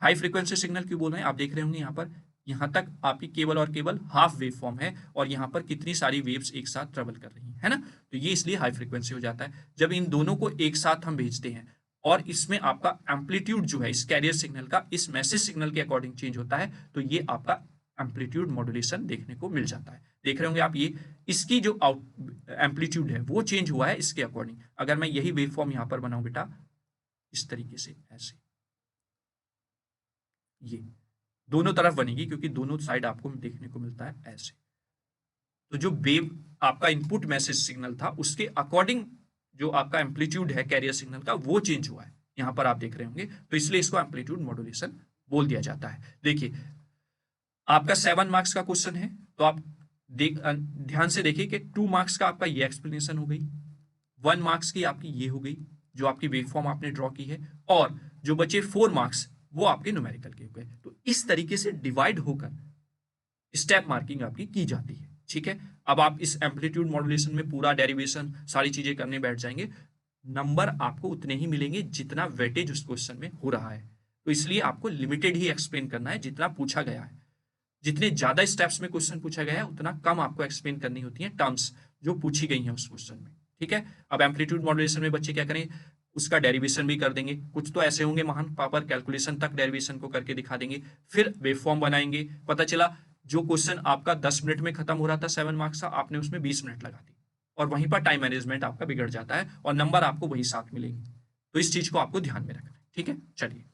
हाई फ्रीक्वेंसी सिग्नल क्यों बोल रहे हैं, आप देख रहे होंगे यहाँ पर, यहाँ तक आपकी केवल और केवल हाफ वेव फॉर्म है और यहाँ पर कितनी सारी वेव्स एक साथ ट्रेवल कर रही है ना, तो ये इसलिए हाई फ्रीक्वेंसी हो जाता है। जब इन दोनों को एक साथ हम भेजते हैं और इसमें आपका एम्पलीट्यूड जो है इस कैरियर सिग्नल का इस मैसेज सिग्नल के अकॉर्डिंग चेंज होता है, तो ये आपका एम्पलीट्यूड मॉड्यूलेशन देखने को मिल जाता है। देख रहे होंगे आप, ये इसकी जो एम्पलीट्यूड है वो चेंज हुआ है इसके अकॉर्डिंग। अगर मैं यही वेव फॉर्म यहाँ पर बनाऊं बेटा इस तरीके से, ऐसे ये दोनों तरफ बनेगी क्योंकि दोनों साइड आपको देखने को मिलता है ऐसे। तो जो वेव आपका इनपुट मैसेज सिग्नल था उसके अकॉर्डिंग जो आपका एम्पलीट्यूड है कैरियर सिग्नल का वो चेंज हुआ है, यहां पर आप देख रहे होंगे, तो इसलिए इसको एम्पलीट्यूड मॉड्यूलेशन बोल दिया जाता है। देखिए आपका 7 मार्क्स का क्वेश्चन है, तो आप ध्यान से देखिए कि 2 मार्क्स का आपका ये एक्सप्लेनेशन हो गई, 1 मार्क्स की आपकी ये हो गई जो आपकी वेव फॉर्म आपने ड्रॉ की है, और जो बचे 4 मार्क्स वो आपके न्यूमेरिकल के हो गए। तो इस तरीके से डिवाइड होकर स्टेप मार्किंग आपकी की जाती है। ठीक है, अब आप इस एम्पलीट्यूड मॉड्यूलेशन में पूरा डेरिवेशन सारी चीजें करने बैठ जाएंगे, नंबर आपको उतने ही मिलेंगे जितना वेटेज उस क्वेश्चन में हो रहा है। तो इसलिए आपको लिमिटेड ही एक्सप्लेन करना है जितना पूछा गया है। जितने ज्यादा स्टेप्स में क्वेश्चन पूछा गया है उतना कम आपको एक्सप्लेन करनी होती है टर्म्स जो पूछी गई हैं उस क्वेश्चन में। ठीक है, अब एम्पलीट्यूड मॉड्यूलेशन में बच्चे क्या करें, उसका डेरिवेशन भी कर देंगे। कुछ तो ऐसे होंगे महान पावर कैलकुलेशन तक डेरिवेशन को करके दिखा देंगे, फिर वेवफॉर्म बनाएंगे। पता चला जो क्वेश्चन आपका 10 मिनट में खत्म हो रहा था 7 मार्क्स का, आपने उसमें 20 मिनट लगा दी, और वहीं पर टाइम मैनेजमेंट आपका बिगड़ जाता है और नंबर आपको वही साथ मिलेंगे। तो इस चीज को आपको ध्यान में रखना है। ठीक है, चलिए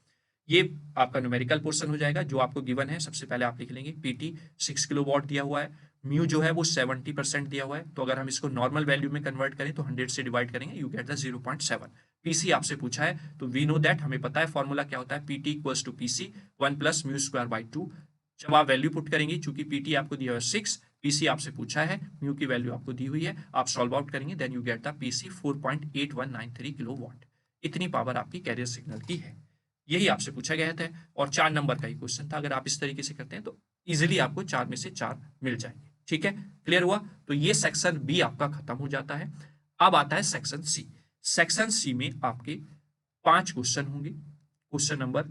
ये आपका न्यूमेरिकल पोर्शन हो जाएगा जो आपको गिवन है। सबसे पहले आप लिख लेंगे पीटी 6 किलोवाट दिया हुआ है, म्यू जो है वो 70% दिया हुआ है, तो अगर हम इसको नॉर्मल वैल्यू में कन्वर्ट करें तो 100 से डिवाइड करेंगे, यू गेट द 0.7। पीसी आपसे पूछा है तो वी नो दैट, हमें पता है फॉर्मूला क्या होता है, PT equals to PC 1 plus mu square by 2। जब आप वैल्यू पुट करेंगे, चूंकि पीटी आपको दिया हुआ है 6, पीसी आपसे पूछा है, म्यू की वैल्यू आपको दी हुई है, आप सॉल्व आउट करेंगे, then you get the PC 4.8193 kilowatt. इतनी पावर आपकी कैरियर सिग्नल की है, यही आपसे पूछा गया था और 4 नंबर का ही क्वेश्चन था। अगर आप इस तरीके से करते हैं तो इजीली आपको 4 में से 4 मिल जाएंगे। ठीक है, क्लियर हुआ? तो ये सेक्शन बी आपका खत्म हो जाता है। अब आता है सेक्शन सी। सेक्शन सी में आपके 5 क्वेश्चन होंगे, question number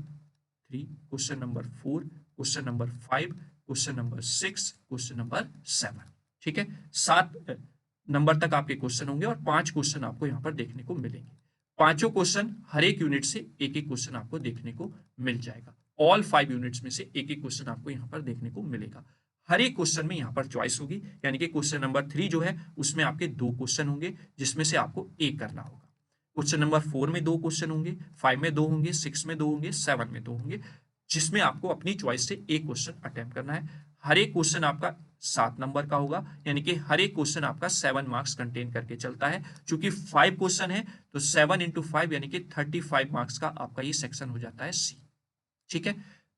3, question number 4, question number 5, question number 6, question number 7। ठीक है, 7 नंबर तक आपके क्वेश्चन होंगे और 5 क्वेश्चन आपको यहाँ पर देखने को मिलेंगे। पांचों क्वेश्चन हर एक यूनिट से एक एक क्वेश्चन आपको देखने को मिल जाएगा। ऑल 5 यूनिट्स में से एक एक क्वेश्चन आपको यहाँ पर देखने को मिलेगा। हर एक क्वेश्चन में यहाँ पर चॉइस होगी, यानी कि क्वेश्चन नंबर 3 जो है उसमें आपके 2 क्वेश्चन होंगे जिसमें से आपको एक करना होगा। क्वेश्चन नंबर 4 में 2 क्वेश्चन होंगे, 5 में 2 होंगे, 6 में 2 होंगे, 7 में 2 होंगे, जिसमें आपको अपनी चॉइस से एक क्वेश्चन अटेम्प्ट करना है। हर एक क्वेश्चन आपका 7 नंबर का होगा, यानी कि हर एक क्वेश्चन आपका 7 मार्क्स कंटेन करके चलता है। चूंकि 5 क्वेश्चन है तो 7 इंटू 5 यानी कि 35 मार्क्स का आपका ये सेक्शन हो जाता है सी। ठीक है,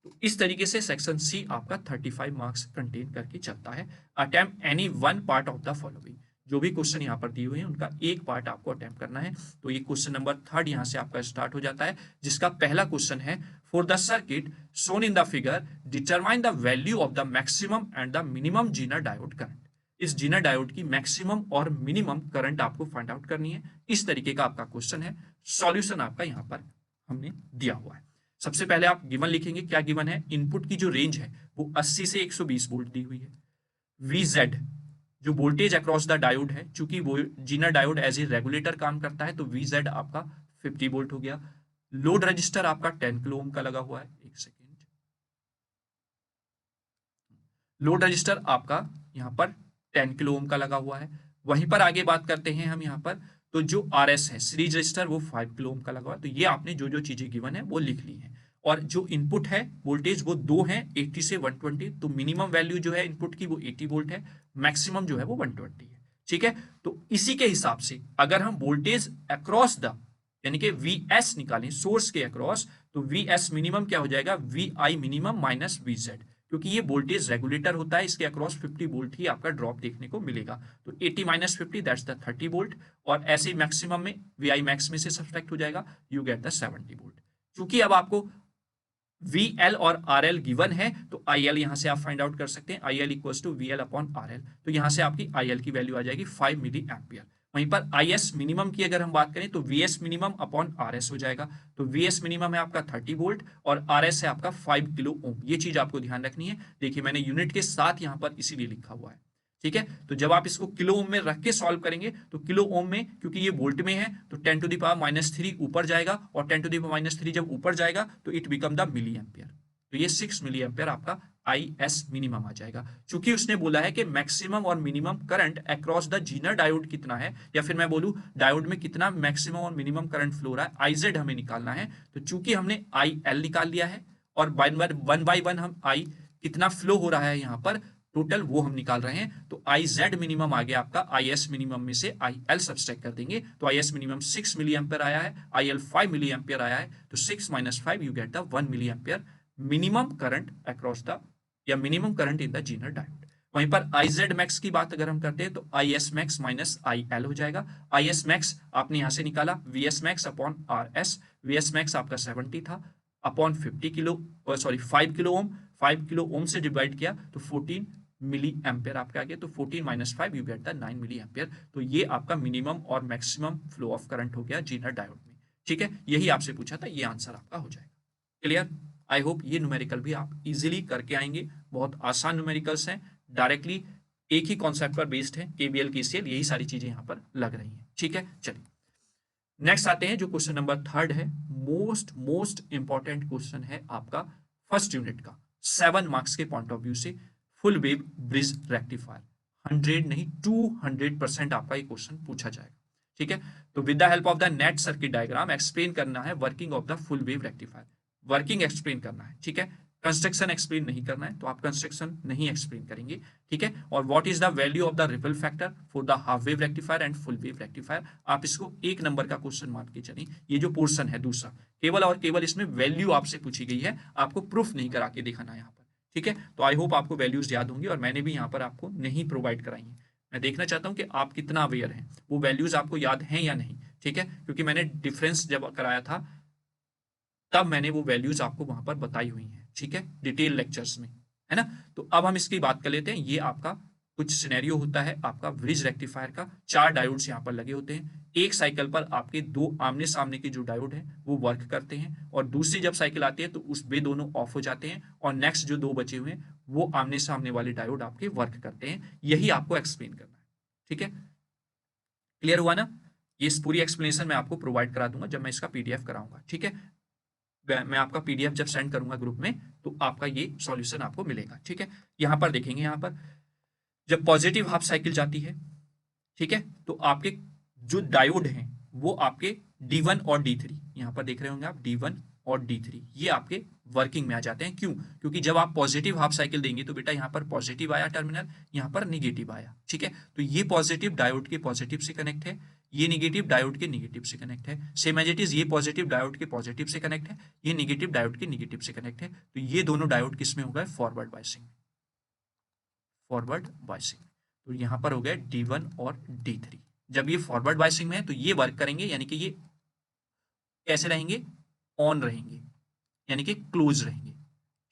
तो इस तरीके से सेक्शन सी आपका 35 मार्क्स कंटेन करके चलता है। Attempt any one part of the following, जो भी क्वेश्चन यहाँ पर दिए हुए हैं उनका एक पार्ट आपको अटेम्प्ट करना है। तो ये क्वेश्चन नंबर 3 यहाँ से आपका स्टार्ट हो जाता है, जिसका पहला क्वेश्चन है, for the circuit shown in the figure determine the value of the maximum and the minimum Zener diode current. इस जीनर डायोड की मैक्सिमम और मिनिमम करंट आपको फाइंड आउट करनी है। इस तरीके का आपका क्वेश्चन है। सॉल्यूशन आपका यहाँ पर हमने दिया हुआ है। सबसे पहले आप गिवन लिखेंगे। क्या गिवन है? इनपुट की जो रेंज है वो 80 से 120 वोल्ट दी हुई है। VZ जो वोल्टेज अक्रॉस द डायोड है, चूंकि वो Zener diode as a regulator काम करता है तो VZ आपका 50 वोल्ट हो गया। लोड रजिस्टर आपका 10 किलो ओम का लगा हुआ है। एक सेकेंड, लोड रजिस्टर आपका यहाँ पर 10 किलो ओम का लगा हुआ है। वहीं पर आगे बात करते हैं हम यहाँ पर, तो जो RS है सीरीज रजिस्टर वो 5 किलो ओम का लगा हुआ है। तो ये आपने जो जो चीजें गिवन है वो लिख ली है। और जो इनपुट है वोल्टेज वो 2 है, 80 से 120। तो मिनिमम वैल्यू जो है इनपुट की वो 80 वोल्ट है, मैक्सिमम जो है वो 120 है। ठीक है, तो इसी के हिसाब से अगर हम वोल्टेज अक्रॉस द यानी कि VS निकालें सोर्स के अक्रॉस, तो VS मिनिमम क्या हो जाएगा? VI मिनिमम माइनस VZ, क्योंकि ये वोल्टेज रेगुलेटर होता है, इसके अक्रॉस 50 वोल्ट ही आपका ड्रॉप देखने को मिलेगा। तो 80 माइनस 50 दैट्स द 30 वोल्ट, और ऐसे मैक्सिमम में VI मैक्स में से सब्ट्रैक्ट हो जाएगा, यू गेट द 70 वोल्ट। क्योंकि अब आपको VL और RL गिवन है तो IL यहां से आप फाइंड आउट कर सकते हैं। IL equals to VL upon RL, तो यहां से आपकी IL की वैल्यू आ जाएगी 5 मिली एम्पियर। वहीं पर IS मिनिमम की अगर हम बात करें तो VS मिनिमम अपॉन RS हो जाएगा। तो VS मिनिमम है आपका 30 वोल्ट और RS है आपका 5 किलो ओम। ये चीज आपको ध्यान रखनी है। देखिए मैंने यूनिट के साथ यहां पर इसीलिए लिखा हुआ है। ठीक है, तो जब आप इसको किलो ओम में रख के सॉल्व करेंगे तो किलो ओम में, क्योंकि ये वोल्ट में है तो 10 टू द पावर माइनस 3 ऊपर जाएगा, और 10 टू द पावर माइनस 3 जब ऊपर जाएगा तो it become the milli ampere. तो ये 6 मिली एम्पियर आपका IS मिनिमम आ जाएगा। चूंकि उसने बोला है कि मैक्सिमम और minimum current across the Zener diode कितना है, या फिर मैं बोलूं डायोड में कितना मैक्सिमम और मिनिमम करंट फ्लो रहा है, IZ हमें निकालना है। तो चूंकि हमने IL निकाल लिया है और वन बाय वन हम I कितना फ्लो हो रहा है यहाँ पर टोटल वो हम निकाल रहे हैं, तो IZ मिनिमम आ गया आपका। IS मिनिमम में से IL सब्सट्रैक्ट कर देंगे तो IS मिनिमम 6 मिली एम्पियर आया है, IL 5 मिली एम्पियर आया है। तो 6 minus 5 you get the 1 milli ampere minimum current across the या minimum current in the Zener diode. वहीं पर IZ मैक्स की बात अगर हम करते हैं तो IS मैक्स माइनस IL हो जाएगा। IS मैक्स आपने यहां से निकाला VS max upon RS। VS max आपका 70 था upon 50 kilo 5 kilo ohm, 5 kilo ohm से डिवाइड किया तो 14 मिली एम्पियर आपका आ गया। तो 14 minus 5 you get the 9 milli ampere. तो ये आपका मिनिमम और मैक्सिमम फ्लो ऑफ करंट हो गया जीनर डायोड में। ठीक है, यही आपसे पूछा था, ये आंसर आपका हो जाएगा। क्लियर? आई होप ये न्यूमेरिकल भी आप इजीली करके आएंगे। बहुत आसान न्यूमेरिकल्स हैं, डायरेक्टली एक ही कॉन्सेप्ट पर बेस्ड है, KVL KCL यही सारी चीजें यहाँ पर लग रही हैं। ठीक है, चलिए नेक्स्ट आते हैं जो क्वेश्चन नंबर 3 है। मोस्ट इंपॉर्टेंट क्वेश्चन है आपका फर्स्ट यूनिट का, 7 मार्क्स के पॉइंट ऑफ व्यू से। फुल वेव ब्रिज रेक्टिफायर 100 नहीं 200% आपका ये क्वेश्चन पूछा जाएगा। ठीक है, तो with the help of the net circuit diagram explain करना है working of the full wave rectifier. Working explain करना है। ठीक है, कंस्ट्रक्शन एक्सप्लेन नहीं करना है तो आप कंस्ट्रक्शन नहीं एक्सप्लेन करेंगे, ठीक है। और what is the value of the ripple factor for the half wave rectifier and full wave rectifier, आप इसको 1 नंबर का क्वेश्चन मान के चलिए। ये जो पोर्शन है दूसरा, केवल और केवल इसमें वैल्यू आपसे पूछी गई है, आपको प्रूफ नहीं करा के दिखाना है यहाँ पर, ठीक है। तो आई होप आपको वैल्यूज याद होंगी, और मैंने भी यहाँ पर आपको नहीं प्रोवाइड कराई है। मैं देखना चाहता हूँ कि आप कितना अवेयर हैं, वो वैल्यूज आपको याद हैं या नहीं, ठीक है। क्योंकि मैंने डिफरेंस जब कराया था तब मैंने वो वैल्यूज आपको वहां पर बताई हुई हैं, ठीक है, डिटेल लेक्चर्स में, है ना। तो अब हम इसकी बात कर लेते हैं। ये आपका कुछ सिनेरियो होता है आपका ब्रिज रेक्टिफायर का। 4 डायोड्स यहाँ पर लगे होते हैं। एक साइकिल पर आपके 2 आमने सामने के जो डायोड है वो वर्क करते हैं, और दूसरी जब साइकिल आती है तो उस वे दोनों ऑफ हो जाते हैं, और नेक्स्ट जो 2 बचे हुए हैं वो आमने सामने वाले डायोड आपके वर्क करते हैं। यही आपको एक्सप्लेन करना है, ठीक है। क्लियर हुआ ना। ये इस पूरी एक्सप्लेनेशन मैं आपको प्रोवाइड करा दूंगा जब मैं इसका पीडीएफ कराऊंगा, ठीक है। मैं आपका पीडीएफ जब सेंड करूंगा ग्रुप में तो आपका ये सॉल्यूशन आपको मिलेगा, ठीक है। यहां पर देखेंगे, यहां पर जब पॉजिटिव हाफ साइकिल जाती है, ठीक है, तो आपके जो डायोड हैं वो आपके D1 और D3, यहां पर देख रहे होंगे आप D1 और D3, ये आपके वर्किंग में आ जाते हैं। क्यों? क्योंकि जब आप पॉजिटिव हाफ साइकिल देंगे तो बेटा यहाँ पर पॉजिटिव आया टर्मिनल, यहाँ पर निगेटिव आया, ठीक है। तो ये पॉजिटिव डायोड के पॉजिटिव से कनेक्ट है, ये निगेटिव डायोड के निगेटिव से कनेक्ट है। सेम एज इट इज, ये पॉजिटिव डायोड के पॉजिटिव से कनेक्ट है, ये निगेटिव डायोड के निगेटिव से कनेक्ट है। तो ये दोनों डायोड किस में हो गए? Forward biasing, forward biasing. तो यहाँ पर हो गया D1 और D3। जब ये फॉरवर्ड बायसिंग में है तो ये वर्क करेंगे, यानी कि ये कैसे रहेंगे? ऑन रहेंगे, यानी कि क्लोज रहेंगे,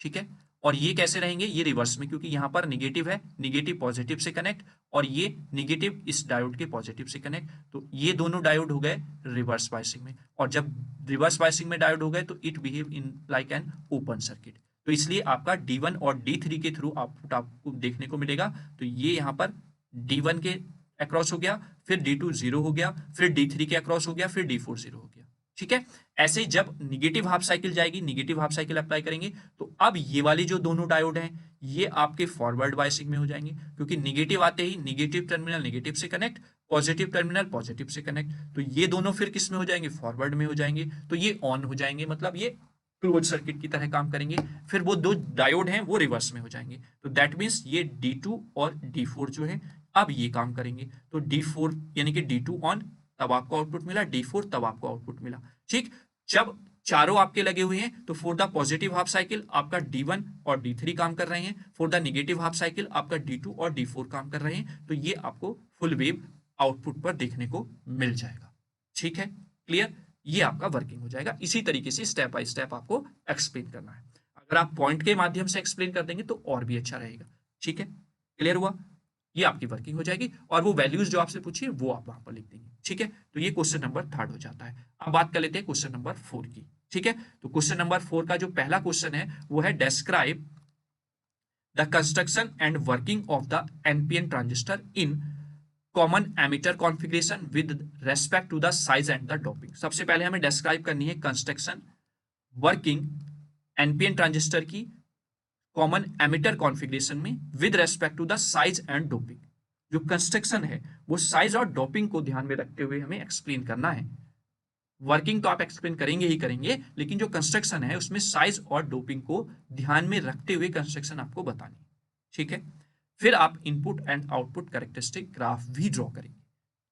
ठीक है। और ये कैसे रहेंगे? ये रिवर्स में, क्योंकि यहां पर निगेटिव है, निगेटिव पॉजिटिव से कनेक्ट, और ये निगेटिव इस डायोड के पॉजिटिव से कनेक्ट। तो ये दोनों डायोड हो गए रिवर्स बायसिंग में, और जब रिवर्स बायसिंग में डायोड हो गए तो it behave in like an open circuit. तो इसलिए आपका D1 और D3 के थ्रू आउटपुट आपको देखने को मिलेगा। तो ये यहां पर D1 के अक्रॉस हो गया, फिर D2 0 हो गया, फिर D3 के अक्रॉस हो गया, फिर D4 0 हो गया, ठीक है। ऐसे ही जब निगेटिव हाफ साइकिल जाएगी, निगेटिव हाफ साइकिल अप्लाई करेंगे, तो अब ये वाली जो दोनों डायोड हैं ये आपके फॉरवर्ड बायसिंग में हो जाएंगे, क्योंकि निगेटिव आते ही निगेटिव टर्मिनल निगेटिव से कनेक्ट, पॉजिटिव टर्मिनल पॉजिटिव से कनेक्ट। तो ये दोनों फिर किस में हो जाएंगे? फॉरवर्ड में हो जाएंगे। तो ये ऑन हो जाएंगे, मतलब ये क्लोज सर्किट की तरह काम करेंगे। फिर वो 2 डायोड हैं वो रिवर्स में हो जाएंगे। तो दैट मीन्स ये D2 और D4 जो है अब ये काम करेंगे। तो D4 यानी कि D2 ऑन, तब आपको आउटपुट मिला, D4 तब आपको आउटपुट मिला, ठीक। जब चारों आपके लगे हुए हैं तो for the positive half cycle आपका D1 और D3 काम कर रहे हैं, for the negative half cycle आपका D2 और D4 काम कर रहे हैं। तो ये आपको फुल वेव आउटपुट पर देखने को मिल जाएगा, ठीक है। क्लियर? ये आपका वर्किंग हो जाएगा। इसी तरीके से स्टेप बाय स्टेप आपको एक्सप्लेन करना है। अगर आप पॉइंट के माध्यम से एक्सप्लेन कर देंगे तो और भी अच्छा रहेगा, ठीक है। क्लियर हुआ? ये आपकी वर्किंग हो जाएगी, और वो वैल्यूज जो आपसे पूछिए वो आप वहां पर लिख देंगे, ठीक है। तो ये क्वेश्चन नंबर 3 हो जाता है। अब बात कर लेते हैं क्वेश्चन नंबर 4 की, ठीक है। तो क्वेश्चन नंबर 4 का जो पहला क्वेश्चन है वो है describe the construction and working of the NPN transistor in common emitter configuration with respect to the size and the doping. सबसे पहले हमें डिस्क्राइब करनी है कंस्ट्रक्शन, वर्किंग एनपीएन ट्रांजिस्टर की कॉमन एमिटर कॉन्फ़िगरेशन में with respect to the size and doping. जो construction है वो साइज और डोपिंग को ध्यान में रखते हुए हमें एक्सप्लेन करना है। वर्किंग तो आप एक्सप्लेन करेंगे ही करेंगे, लेकिन जो कंस्ट्रक्शन है उसमें साइज और डोपिंग को ध्यान में रखते हुए कंस्ट्रक्शन आपको बतानी है, ठीक है। फिर आप input and output characteristic graph भी ड्रॉ करेंगे।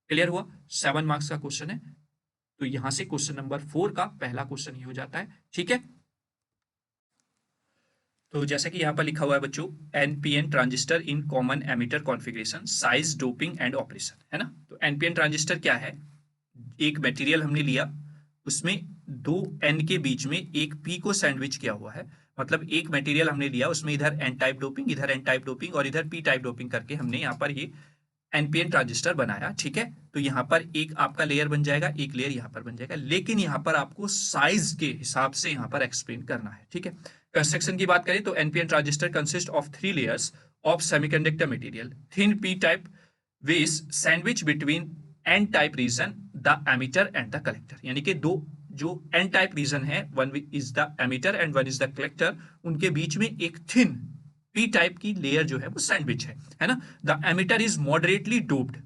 क्लियर हुआ? 7 मार्क्स का क्वेश्चन है। तो यहां से क्वेश्चन नंबर 4 का पहला क्वेश्चन ये हो जाता है, ठीक है। तो जैसा कि यहाँ पर लिखा हुआ है बच्चों, NPN transistor in common emitter configuration, size, doping and operation, है ना। तो एनपीएन ट्रांजिस्टर क्या है? एक मटेरियल हमने लिया, उसमें 2 एन के बीच में एक पी को सैंडविच किया हुआ है। मतलब एक मटेरियल हमने लिया, उसमें इधर एन टाइप डोपिंग, इधर एन टाइप डोपिंग और इधर पी टाइप डोपिंग करके हमने यहाँ पर ये एनपीएन ट्रांजिस्टर बनाया, ठीक है। तो यहाँ पर एक आपका लेयर बन जाएगा, एक लेयर यहाँ पर बन जाएगा, लेकिन यहाँ पर आपको साइज के हिसाब से यहाँ पर एक्सप्लेन करना है, ठीक है। कंस्ट्रक्शन की बात करें तो NPN transistor consist of 3 layers of semiconductor material, thin P type which sandwich between N type region, the emitter and the collector. यानी कि 2 जो एन टाइप रीजन है, one is the emitter and one is the collector, उनके बीच में एक thin P type की layer जो है वो सैंडविच है ना। The emitter is moderately doped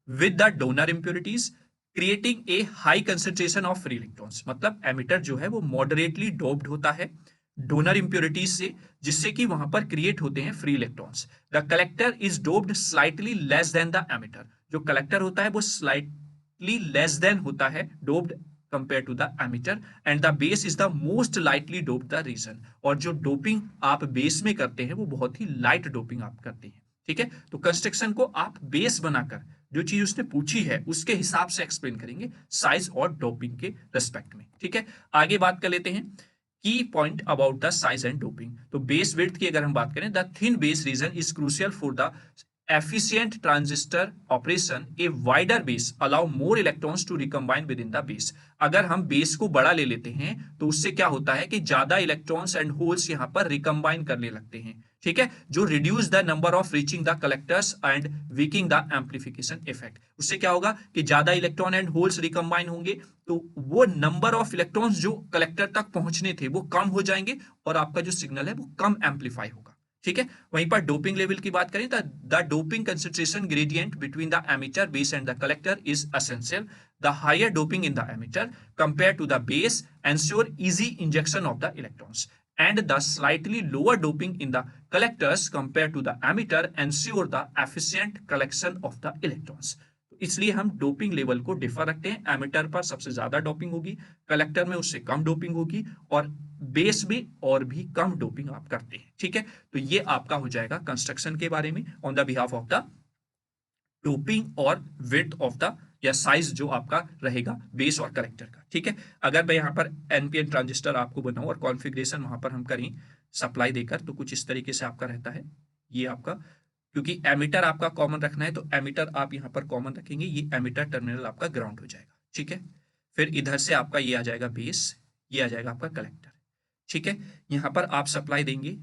with the donor impurities creating A high concentration of free electrons. मतलब एमिटर जो है वो मॉडरेटली डोप्ड होता है डोनर इंप्योरिटीज से, जिससे कि वहां पर क्रिएट होते हैं free electrons. The collector is doped slightly less than the emitter. जो कलेक्टर होता है वो स्लाइटली लेस देन होता है doped compare to the emitter, and the base is the most lightly doped the region. और जो डोपिंग आप base में करते हैं वो बहुत ही लाइट डोपिंग आप करते हैं। ठीक है, तो कंस्ट्रक्शन को आप बेस बनाकर जो चीज उसने पूछी है उसके हिसाब से एक्सप्लेन करेंगे साइज और डोपिंग के रेस्पेक्ट में। ठीक है, आगे बात कर लेते हैं की point about the size and doping. तो बेस विड्थ की अगर हम बात करें, the thin base reason is crucial for the efficient transistor operation. A wider base allow more electrons to recombine within the base. अगर हम बेस को बड़ा ले लेते हैं तो उससे क्या होता है कि ज्यादा इलेक्ट्रॉन्स एंड होल्स यहां पर रिकम्बाइन करने लगते हैं। ठीक है, जो reduce the number of reaching the collectors and weaking the amplification effect. उससे क्या होगा कि ज्यादा इलेक्ट्रॉन एंड होल्स रिकम्बाइन होंगे तो वो नंबर ऑफ इलेक्ट्रॉन्स जो कलेक्टर तक पहुंचने थे वो कम हो जाएंगे और आपका जो सिग्नल है वो कम एम्पलीफाई होगा। ठीक है, वहीं पर डोपिंग लेवल की बात करें तो the doping concentration gradient between the emitter base and the collector is essential. The higher doping in the emitter compare to the base ensure easy injection of the electrons, and the slightly lower doping in the collectors compared to the emitter ensure the efficient collection of the electrons. तो इसलिए हम doping level को differ रखते हैं। Emitter पर सबसे ज्यादा doping होगी, कलेक्टर में उससे कम डोपिंग होगी और बेस में और भी कम डोपिंग आप करते हैं। ठीक है, तो ये आपका हो जाएगा कंस्ट्रक्शन के बारे में on the behalf of the doping और विड्थ ऑफ द या साइज जो आपका रहेगा बेस और कलेक्टर का। ठीक है, अगर मैं यहाँ पर एनपीएन ट्रांजिस्टर आपको बनाऊं और कॉन्फ़िगरेशन वहां पर हम करें सप्लाई देकर तो कुछ इस तरीके से आपका रहता है। ये आपका, क्योंकि एमिटर आपका कॉमन रखना है तो एमिटर आप यहाँ पर कॉमन रखेंगे, ये एमिटर टर्मिनल आपका ग्राउंड हो जाएगा। ठीक है, फिर इधर से आपका ये आ जाएगा बेस, ये आ जाएगा आपका कलेक्टर। ठीक है, यहाँ पर आप सप्लाई देंगे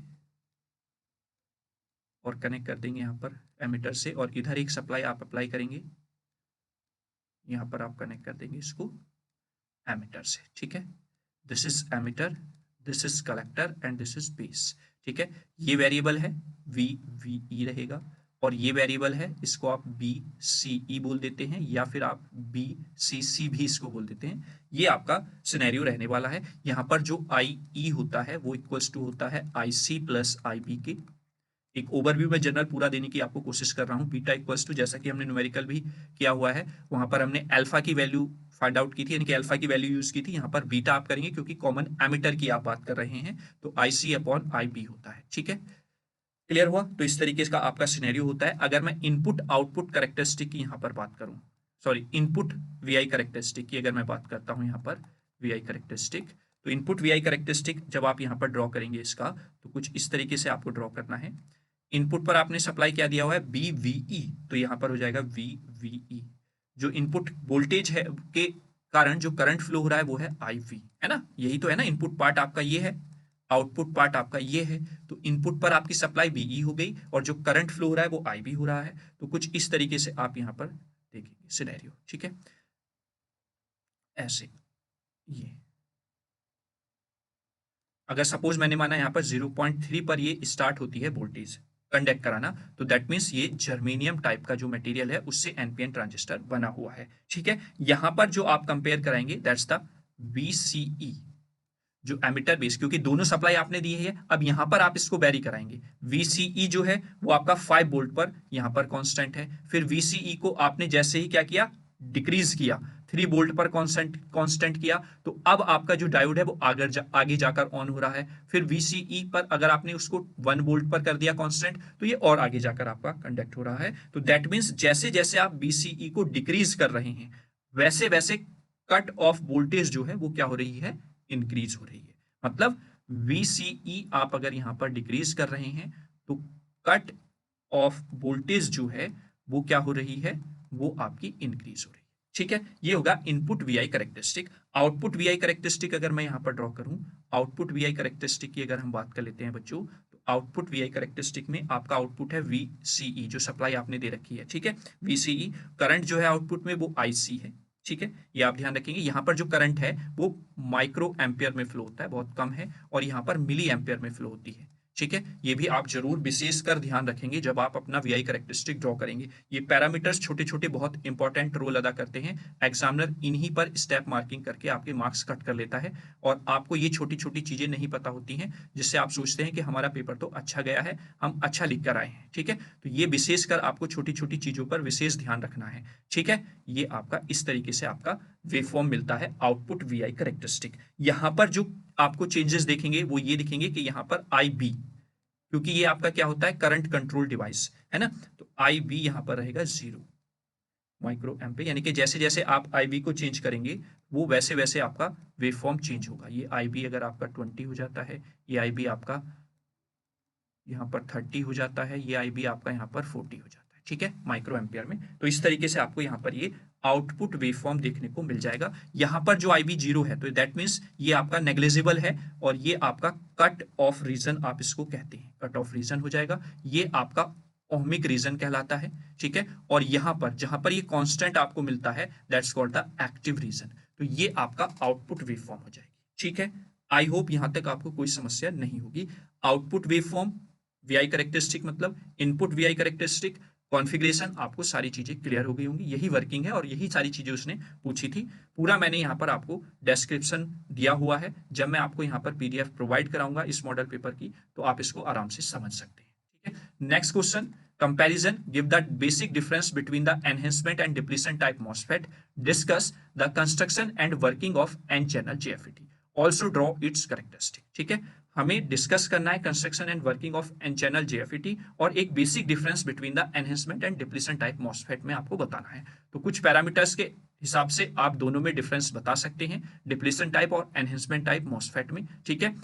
और कनेक्ट कर देंगे यहाँ पर एमिटर से, और इधर एक सप्लाई आप अप्लाई करेंगे, यहाँ पर आप कनेक्ट कर देंगे इसको एमिटर से। ठीक है, this is emitter, this is collector and this is base. ठीक है, ये वेरिएबल है वी वी ई रहेगा और ये वेरिएबल है, इसको आप बी सी ई बोल देते हैं या फिर आप बी सी सी भी इसको बोल देते हैं। ये आपका सिनेरियो रहने वाला है। यहाँ पर जो आई ई होता है वो इक्वल्स टू होता है आई सी प्लस आई बी के। एक ओवरव्यू में जनरल पूरा देने की आपको कोशिश कर रहा हूँ। बीटा इक्वल्स टू, जैसा कि हमने न्यूमेरिकल भी किया हुआ है, वहां पर हमने अल्फा की वैल्यू फाइंड आउट की थी, यानी कि अल्फा की वैल्यू यूज की थी। यहाँ पर बीटा आप करेंगे क्योंकि कॉमन एमिटर की आप बात कर रहे हैं, तो आई सी अपॉन आई बी होता है। ठीक है, क्लियर हुआ? तो इस तरीके का आपका सिनेरियो होता है। अगर मैं इनपुट आउटपुट कैरेक्टरिस्टिक की यहाँ पर बात करूँ, sorry input V I characteristic की अगर मैं बात करता हूँ यहाँ पर वी आई कैरेक्टरिस्टिक, तो इनपुट वी आई कैरेक्टरिस्टिक जब आप यहाँ पर ड्रॉ करेंगे इसका, तो कुछ इस तरीके से आपको ड्रॉ करना है। इनपुट पर आपने सप्लाई क्या दिया हुआ है, बी वी ई, तो यहाँ पर हो जाएगा वी वी ई। जो इनपुट वोल्टेज है के कारण जो करंट फ्लो हो रहा है वो है आई वी, है ना? यही तो है ना, इनपुट पार्ट आपका ये है, आउटपुट पार्ट आपका ये है। तो इनपुट पर आपकी सप्लाई बीई हो गई और जो करंट फ्लो हो रहा है वो आई बी हो रहा है। तो कुछ इस तरीके से आप यहाँ पर देखेंगे सिनेरियो। ठीक है, ऐसे ये अगर सपोज मैंने माना यहाँ पर 0.3 पर ये स्टार्ट होती है वोल्टेज कंडक्ट कराना, तो दैट मीन्स ये जर्मेनियम टाइप का जो मटेरियल है उससे एनपीएन ट्रांजिस्टर बना हुआ है। ठीक है, यहां पर जो आप कंपेयर कराएंगे दैट्स द VCE, जो एमिटर बेस, क्योंकि दोनों सप्लाई आपने दी है। अब यहां पर आप इसको वेरी कराएंगे। VCE जो है वो आपका 5 वोल्ट पर यहां पर कांस्टेंट है, फिर VCE को आपने जैसे ही क्या किया, डिक्रीज किया, 3 वोल्ट पर कांस्टेंट किया, तो अब आपका जो डायोड है वो आगे जाकर ऑन हो रहा है। फिर VCE पर अगर आपने उसको 1 वोल्ट पर कर दिया कांस्टेंट, तो ये और आगे जाकर आपका कंडक्ट हो रहा है। तो दैट मीन्स जैसे जैसे आप VCE को डिक्रीज कर रहे हैं वैसे वैसे कट ऑफ वोल्टेज जो है वो क्या हो रही है, इंक्रीज हो रही है। मतलब VCE आप अगर यहां पर डिक्रीज कर रहे हैं तो कट ऑफ वोल्टेज जो है वो क्या हो रही है, वो आपकी इंक्रीज हो रही है। ठीक है, ये होगा input VI characteristic. Output VI characteristic अगर मैं यहां पर ड्रॉ करूं, आउटपुट वीआई कैरेक्टरिस्टिक की अगर हम बात कर लेते हैं बच्चों, तो आउटपुट वीआई कैरेक्टरिस्टिक में आपका आउटपुट है VCE, जो सप्लाई आपने दे रखी है। ठीक है, VCE करंट जो है आउटपुट में वो IC है। ठीक है, ये आप ध्यान रखेंगे। यहाँ पर जो करंट है वो माइक्रो एम्पियर में फ्लो होता है, बहुत कम है, और यहाँ पर मिली एम्पियर में फ्लो होती है। ठीक है, ये भी आप जरूर विशेषकर ध्यान रखेंगे जब आप अपना वीआई कैरेक्टरिस्टिक ड्रॉ करेंगे। ये पैरामीटर्स छोटे छोटे बहुत इंपॉर्टेंट रोल अदा करते हैं। एग्जामिनर इन्हीं पर स्टेप मार्किंग करके आपके मार्क्स कट कर लेता है और आपको ये छोटी छोटी चीजें नहीं पता होती हैं, जिससे आप सोचते हैं कि हमारा पेपर तो अच्छा गया है, हम अच्छा लिख कर आए हैं। ठीक है, तो ये विशेषकर आपको छोटी छोटी चीजों पर विशेष ध्यान रखना है। ठीक है, ये आपका इस तरीके से आपका वेवफॉर्म मिलता है आउटपुट वीआई कैरेक्टरिस्टिक। यहां पर जो आपको चेंजेस देखेंगे वो ये दिखेंगे कि यहां पर आई बी, क्योंकि ये आपका क्या होता है, करंट कंट्रोल डिवाइस है ना, तो आई बी यहां पर रहेगा 0 माइक्रो एम्प पे, यानी कि जैसे जैसे आप आई बी को चेंज करेंगे वो वैसे वैसे आपका वेवफॉर्म चेंज होगा। ये आई बी अगर आपका 20 हो जाता है, ये आई बी आपका यहाँ पर 30 हो जाता है, ये आई बी आपका यहाँ पर 40 हो जाता है। ठीक है, माइक्रो एम्पियर में। तो इस तरीके से आपको यहाँ पर ये आउटपुट वेवफॉर्म देखने को मिल जाएगा। यहाँ पर जो आई बी 0 है तो दैट मीन्स ये आपका नेग्लिजिबल है और ये आपका कट ऑफ रीजन आप इसको कहते हैं, कट ऑफ रीजन हो जाएगा। ये आपका ओहमिक रीजन कहलाता है। ठीक है, और यहाँ पर जहां पर ये कांस्टेंट आपको मिलता है that's called the active region. तो ये आपका आउटपुट वेवफॉर्म हो जाएगी। ठीक है, आई होप यहां तक आपको कोई समस्या नहीं होगी। आउटपुट वेवफॉर्म, वीआई कैरेक्टरिस्टिक मतलब इनपुट वीआई कैरेक्टरिस्टिक, कॉन्फ़िगरेशन, आपको सारी चीजें क्लियर हो गई होंगी। यही वर्किंग है और यही सारी चीजें उसने पूछी थी। पूरा मैंने यहाँ पर आपको डिस्क्रिप्शन दिया हुआ है। जब मैं आपको यहाँ पर पीडीएफ प्रोवाइड कराऊंगा इस मॉडल पेपर की तो आप इसको आराम से समझ सकते हैं। ठीक है, next question, comparison, give the basic difference between the enhancement and depletion type MOSFET, discuss the construction and working of N channel JFET, also draw its characteristic. ठीक है, हमें डिस्कस करना है construction and working of N channel JFET और एक basic difference between the enhancement and depletion type MOSFET में आपको बताना है। तो कुछ पैरामीटर्स के हिसाब से आप दोनों में डिफरेंस बता सकते हैं, डिप्लीशन टाइप और एनहेंसमेंट टाइप मॉसफेट में। ठीक है,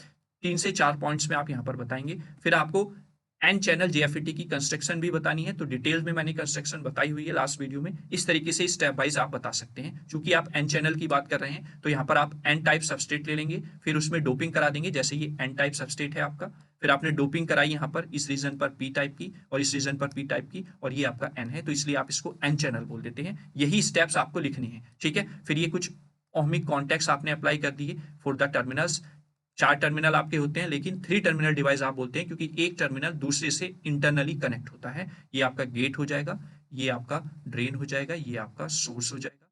3 से 4 पॉइंट्स में आप यहां पर बताएंगे। फिर आपको एन चैनल जेएफईटी की कंस्ट्रक्शन भी बतानी है, तो डिटेल में मैंने कंस्ट्रक्शन बताई हुई है लास्ट वीडियो में। इस तरीके से स्टेप वाइज आप बता सकते हैं। क्योंकि आप एन चैनल की बात कर रहे हैं तो यहाँ पर आप एन टाइप सबस्ट्रेट ले लेंगे, फिर उसमें डोपिंग करा देंगे। जैसे ये एन टाइप सबस्ट्रेट है आपका, फिर आपने डोपिंग कराई यहाँ पर इस रीजन पर पी टाइप की और इस रीजन पर पी टाइप की, और ये आपका एन है तो इसलिए आप इसको एन चैनल बोल देते हैं। यही स्टेप्स आपको लिखने हैं। ठीक है, फिर ये कुछ ओहमिक कॉन्टेक्ट्स आपने अप्लाई कर दिए फॉर द टर्मिनल्स। 4 टर्मिनल आपके होते हैं लेकिन 3 टर्मिनल डिवाइस आप बोलते हैं क्योंकि एक टर्मिनल दूसरे से इंटरनली कनेक्ट होता है। ये आपका गेट हो जाएगा, ये आपका ड्रेन हो जाएगा, ये आपका सोर्स हो जाएगा।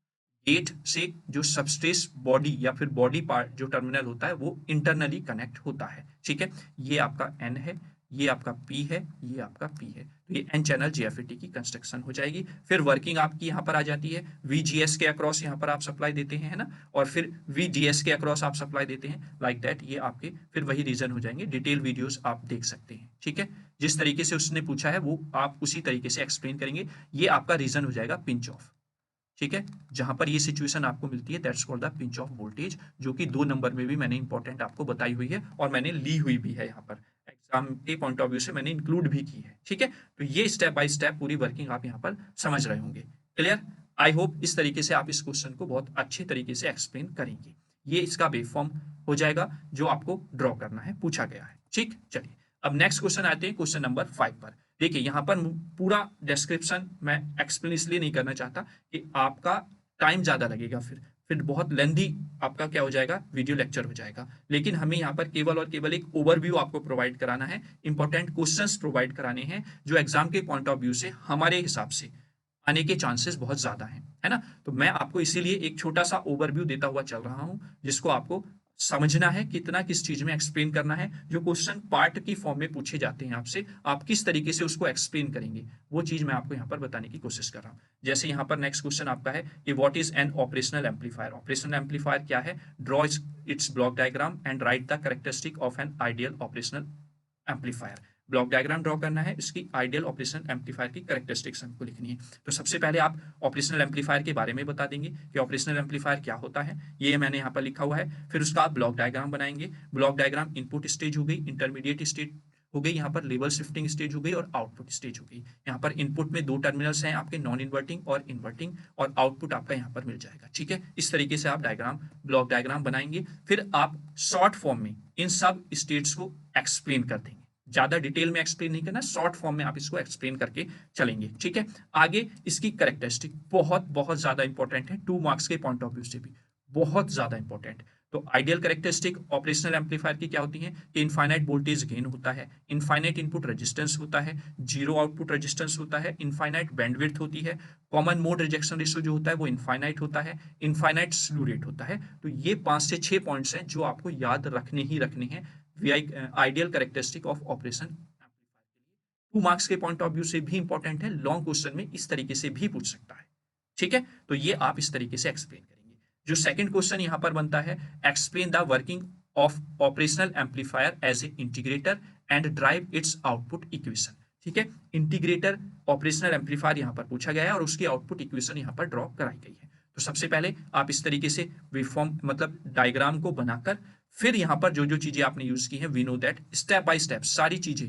गेट से जो सबस्ट्रेट बॉडी या फिर बॉडी पार्ट जो टर्मिनल होता है वो इंटरनली कनेक्ट होता है। ठीक है, ये आपका एन है, ये आपका पी है, ये आपका पी है। तो ये एन चैनल जेएफईटी की कंस्ट्रक्शन हो जाएगी। फिर वर्किंग आपकी यहाँ पर आ जाती है, वीजीएस के अक्रॉस यहाँ पर आप सप्लाई देते हैं, है ना, और फिर वीडीएस के अक्रॉस आप सप्लाई देते हैं, लाइक दैट। ये आपके फिर वही रीजन हो जाएंगे। डिटेल वीडियोस आप देख सकते हैं। ठीक है, जिस तरीके से उसने पूछा है वो आप उसी तरीके से एक्सप्लेन करेंगे। ये आपका रीजन हो जाएगा पिंच ऑफ। ठीक है, जहां पर ये सिचुएशन आपको मिलती है that's called the pinch off voltage, जो कि 2 नंबर में भी मैंने इंपॉर्टेंट आपको बताई हुई है और मैंने ली हुई भी है। यहाँ पर एग्जाम के पॉइंट ऑफ व्यू से मैंने इंक्लूड भी की है। ठीक है, तो ये स्टेप बाय स्टेप पूरी वर्किंग आप यहाँ पर समझ रहे होंगे। क्लियर? आई होप इस तरीके से आप इस क्वेश्चन को बहुत अच्छे तरीके से एक्सप्लेन करेंगे। ये इसका वेव फॉर्म हो जाएगा जो आपको ड्रॉ करना है, पूछा गया है। ठीक, चलिए अब नेक्स्ट क्वेश्चन आते हैं, क्वेश्चन नंबर 5 पर। देखिए यहाँ पर पूरा डिस्क्रिप्शन मैं एक्सप्लेन इसलिए नहीं करना चाहता कि आपका टाइम ज्यादा लगेगा, फिर बहुत लेंदी आपका क्या हो जाएगा, वीडियो लेक्चर हो जाएगा। लेकिन हमें यहाँ पर केवल और केवल एक ओवरव्यू आपको प्रोवाइड कराना है, इंपॉर्टेंट क्वेश्चंस प्रोवाइड कराने हैं जो एग्जाम के पॉइंट ऑफ व्यू से हमारे हिसाब से आने के चांसेस बहुत ज्यादा हैं, है ना। तो मैं आपको इसीलिए एक छोटा सा ओवरव्यू देता हुआ चल रहा हूं, जिसको आपको समझना है कितना किस चीज में एक्सप्लेन करना है। जो क्वेश्चन पार्ट की फॉर्म में पूछे जाते हैं आपसे, आप किस तरीके से उसको एक्सप्लेन करेंगे, वो चीज मैं आपको यहाँ पर बताने की कोशिश कर रहा हूँ। जैसे यहाँ पर नेक्स्ट क्वेश्चन आपका है कि what is an operational amplifier. Operational amplifier क्या है, draw it's block diagram and right the characteristic of an ideal operational amplifier. Block diagram draw करना है, इसकी आइडियल ऑपरेशनल एम्पलीफायर की कैरेक्टरिस्टिक्स हमको लिखनी है। तो सबसे पहले आप ऑपरेशनल एम्पलीफायर के बारे में बता देंगे कि ऑपरेशनल एम्पलीफायर क्या होता है, ये मैंने यहाँ पर लिखा हुआ है। फिर उसका आप ब्लॉक डायग्राम बनाएंगे। ब्लॉक डायग्राम इनपुट स्टेज हो गई, इंटरमीडिएट स्टेज हो गई, यहाँ पर लेवल शिफ्टिंग स्टेज हो गई और आउटपुट स्टेज हो गई। यहाँ पर इनपुट में 2 टर्मिनल्स हैं आपके, नॉन इन्वर्टिंग और इन्वर्टिंग, और आउटपुट आपका यहाँ पर मिल जाएगा। ठीक है, इस तरीके से आप डायग्राम, ब्लॉक डायग्राम बनाएंगे। फिर आप शॉर्ट फॉर्म में इन सब स्टेट्स को एक्सप्लेन कर देंगे। ज्यादा डिटेल में एक्सप्लेन नहीं करना, शॉर्ट फॉर्म में आप इसको एक्सप्लेन करके चलेंगे। ठीक है, आगे इसकी कैरेक्टरिस्टिक बहुत बहुत ज्यादा इंपॉर्टेंट है, 2 मार्क्स के पॉइंट ऑफ व्यू से भी बहुत ज्यादा इंपॉर्टेंट। तो आइडियल कैरेक्टरिस्टिक ऑपरेशनल एम्पलीफायर की क्या होती है कि इनफाइनाइट वोल्टेज गेन होता है, इनफाइनाइट इनपुट रेजिस्टेंस होता है, जीरो आउटपुट रेजिस्टेंस होता है, इनफाइनाइट बैंडविड्थ होती है, कॉमन मोड रिजेक्शन रेशियो जो होता है वो इनफाइनाइट होता है, इनफाइनाइट स्लू रेट होता है। तो ये 5 से 6 पॉइंट्स हैं जो आपको याद रखने ही रखने हैं ideal characteristic of operation amplifier. 2 marks के पॉइंट ऑफ व्यू से भी इंपॉर्टेंट है, लॉन्ग क्वेश्चन में इस तरीके से भी पूछ सकता है। ठीक है, तो ये आप इस तरीके से एक्सप्लेन करेंगे। जो सेकंड क्वेश्चन यहां पर बनता है, explain the working of operational amplifier as a integrator and derive its output equation. ठीक है, इंटीग्रेटर ऑपरेशनल एम्पलीफायर यहां पर पूछा गया है और उसकी आउटपुट इक्वेशन यहां पर ड्रॉ कराई गई है। तो सबसे पहले आप इस तरीके से वेवफॉर्म मतलब डायग्राम को बनाकर फिर यहां पर जो जो चीजें आपने यूज की है, we know that step by step सारी चीजें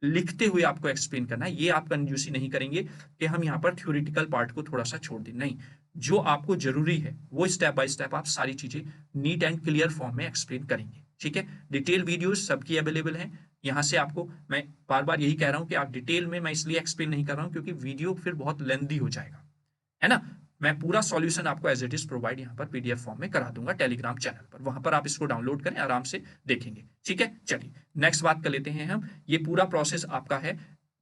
लिखते हुए आपको एक्सप्लेन करना है। ये आप कंजूसी नहीं करेंगे कि हम यहाँ पर थ्योरेटिकल पार्ट को थोड़ा सा छोड़ दें, नहीं, जो आपको जरूरी है वो स्टेप बाय स्टेप आप सारी चीजें नीट एंड क्लियर फॉर्म में एक्सप्लेन करेंगे। ठीक है, डिटेल वीडियोस सबकी अवेलेबल है। यहाँ से आपको मैं बार बार यही कह रहा हूँ कि आप डिटेल में, मैं इसलिए एक्सप्लेन नहीं कर रहा हूँ क्योंकि वीडियो फिर बहुत लेंदी हो जाएगा, है ना। मैं पूरा सॉल्यूशन आपको एज इट इज प्रोवाइड यहाँ पर पीडीएफ फॉर्म में करा दूंगा टेलीग्राम चैनल पर, वहां पर आप इसको डाउनलोड करें, आराम से देखेंगे। ठीक है, चलिए नेक्स्ट बात कर लेते हैं हम। ये पूरा प्रोसेस आपका है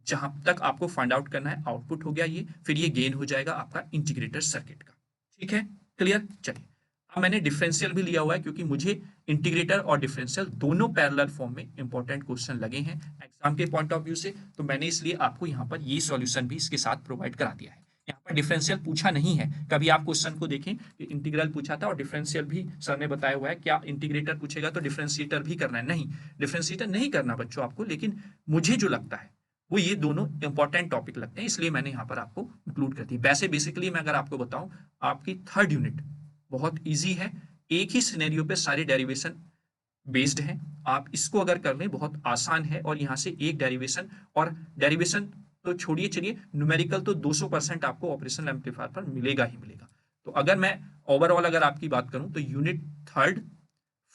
जहां तक आपको फाइंड आउट करना है, आउटपुट हो गया ये, फिर ये गेन हो जाएगा आपका इंटीग्रेटर सर्किट का। ठीक है, क्लियर। चलिए, अब मैंने डिफरेंशियल भी लिया हुआ है क्योंकि मुझे इंटीग्रेटर और डिफरेंशियल दोनों पैरेलल फॉर्म में इंपॉर्टेंट क्वेश्चन लगे हैं एग्जाम के पॉइंट ऑफ व्यू से, तो मैंने इसलिए आपको यहाँ पर ये सॉल्यूशन भी इसके साथ प्रोवाइड करा दिया है। यहाँ पर डिफरेंशियल पूछा नहीं है, कभी आप क्वेश्चन को देखें कि इंटीग्रल पूछा था और डिफरेंशियल भी सर ने बताया हुआ है, क्या इंटीग्रेटर पूछेगा तो डिफरेंशिएटर भी करना है? नहीं, डिफरेंशिएटर नहीं करना बच्चों आपको, लेकिन मुझे जो लगता है वो ये दोनों इंपॉर्टेंट टॉपिक लगते हैं, इसलिए मैंने यहाँ पर आपको इंक्लूड कर दी। वैसे बेसिकली मैं अगर आपको बताऊं, आपकी थर्ड यूनिट बहुत ईजी है, एक ही सिनेरियो पे सारे डेरिवेशन बेस्ड हैं, आप इसको अगर कर लें बहुत आसान है, और यहाँ से एक डेरिवेशन, और डेरिवेशन तो छोड़िए, चलिए न्यूमेरिकल तो 200% आपको ऑपरेशनल एम्पलीफायर पर मिलेगा ही मिलेगा। तो अगर मैं ओवरऑल अगर आपकी बात करूं तो unit third,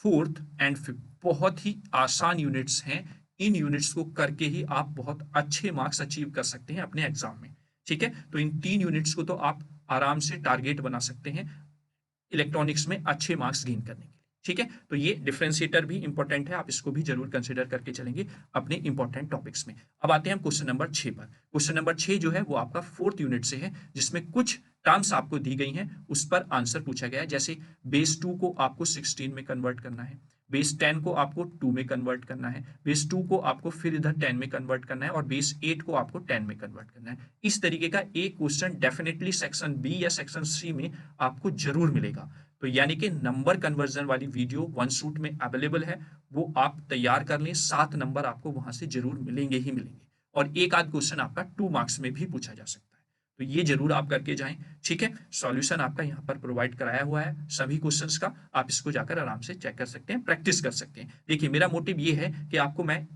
fourth and fifth बहुत ही आसान यूनिट्स हैं। इन यूनिट्स को करके ही आप बहुत अच्छे मार्क्स अचीव कर सकते हैं अपने एग्जाम में। ठीक है, तो इन 3 यूनिट्स को तो आप आराम से टारगेट बना सकते हैं इलेक्ट्रॉनिक्स में अच्छे मार्क्स गेन करने के लिए। ठीक है, तो ये डिफरेंशिएटर भी इंपॉर्टेंट है, आप इसको भी जरूर कंसिडर करके चलेंगे अपने इंपॉर्टेंट टॉपिक्स में। अब आते हैं हम क्वेश्चन नंबर 6 पर। क्वेश्चन नंबर 6 जो है वो आपका फोर्थ यूनिट से है, जिसमें कुछ टर्म्स आपको दी गई हैं, उस पर आंसर पूछा गया है। जैसे बेस 2 को आपको 16 में कन्वर्ट करना है, बेस 10 को आपको 2 में कन्वर्ट करना है, बेस 2 को आपको फिर इधर 10 में कन्वर्ट करना है, और बेस 8 को आपको 10 में कन्वर्ट करना है। इस तरीके का एक क्वेश्चन डेफिनेटली सेक्शन बी या सेक्शन सी में आपको जरूर मिलेगा। तो यानी कि नंबर कन्वर्जन वाली वीडियो वन शूट में अवेलेबल है, वो आप तैयार कर लें, 7 नंबर आपको वहां से जरूर मिलेंगे ही मिलेंगे, और एक आध क्वेश्चन आपका 2 मार्क्स में भी पूछा जा सकता है। तो ये जरूर आप करके जाएं। ठीक है, सॉल्यूशन आपका यहाँ पर प्रोवाइड कराया हुआ है सभी क्वेश्चंस का, आप इसको जाकर आराम से चेक कर सकते हैं, प्रैक्टिस कर सकते हैं। देखिए, मेरा मोटिव ये है कि आपको मैं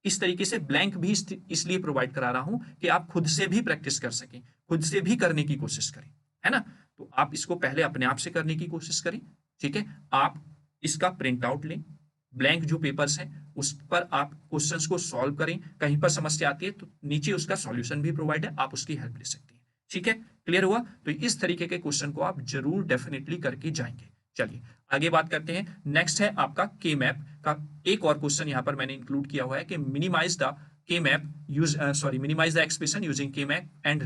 इस तरीके से ब्लैंक भी इसलिए प्रोवाइड करा रहा हूं कि आप खुद से भी प्रैक्टिस कर सकें, खुद से भी करने की कोशिश करें, है ना। तो आप इसको पहले अपने आप से करने की कोशिश करें। ठीक है, आप इसका प्रिंट आउट लें, ब्लैंक जो पेपर्स हैं उस पर आप क्वेश्चंस को सॉल्व करें, कहीं पर समस्या आती है तो नीचे उसका सॉल्यूशन भी प्रोवाइड है, आप उसकी हेल्प ले सकते हैं। ठीक है, क्लियर हुआ। तो इस तरीके के क्वेश्चन को आप जरूर डेफिनेटली करके जाएंगे। चलिए आगे बात करते हैं। नेक्स्ट है आपका के मैप का एक और क्वेश्चन यहाँ पर मैंने इंक्लूड किया हुआ है कि minimize the K map use minimize the expression using K map and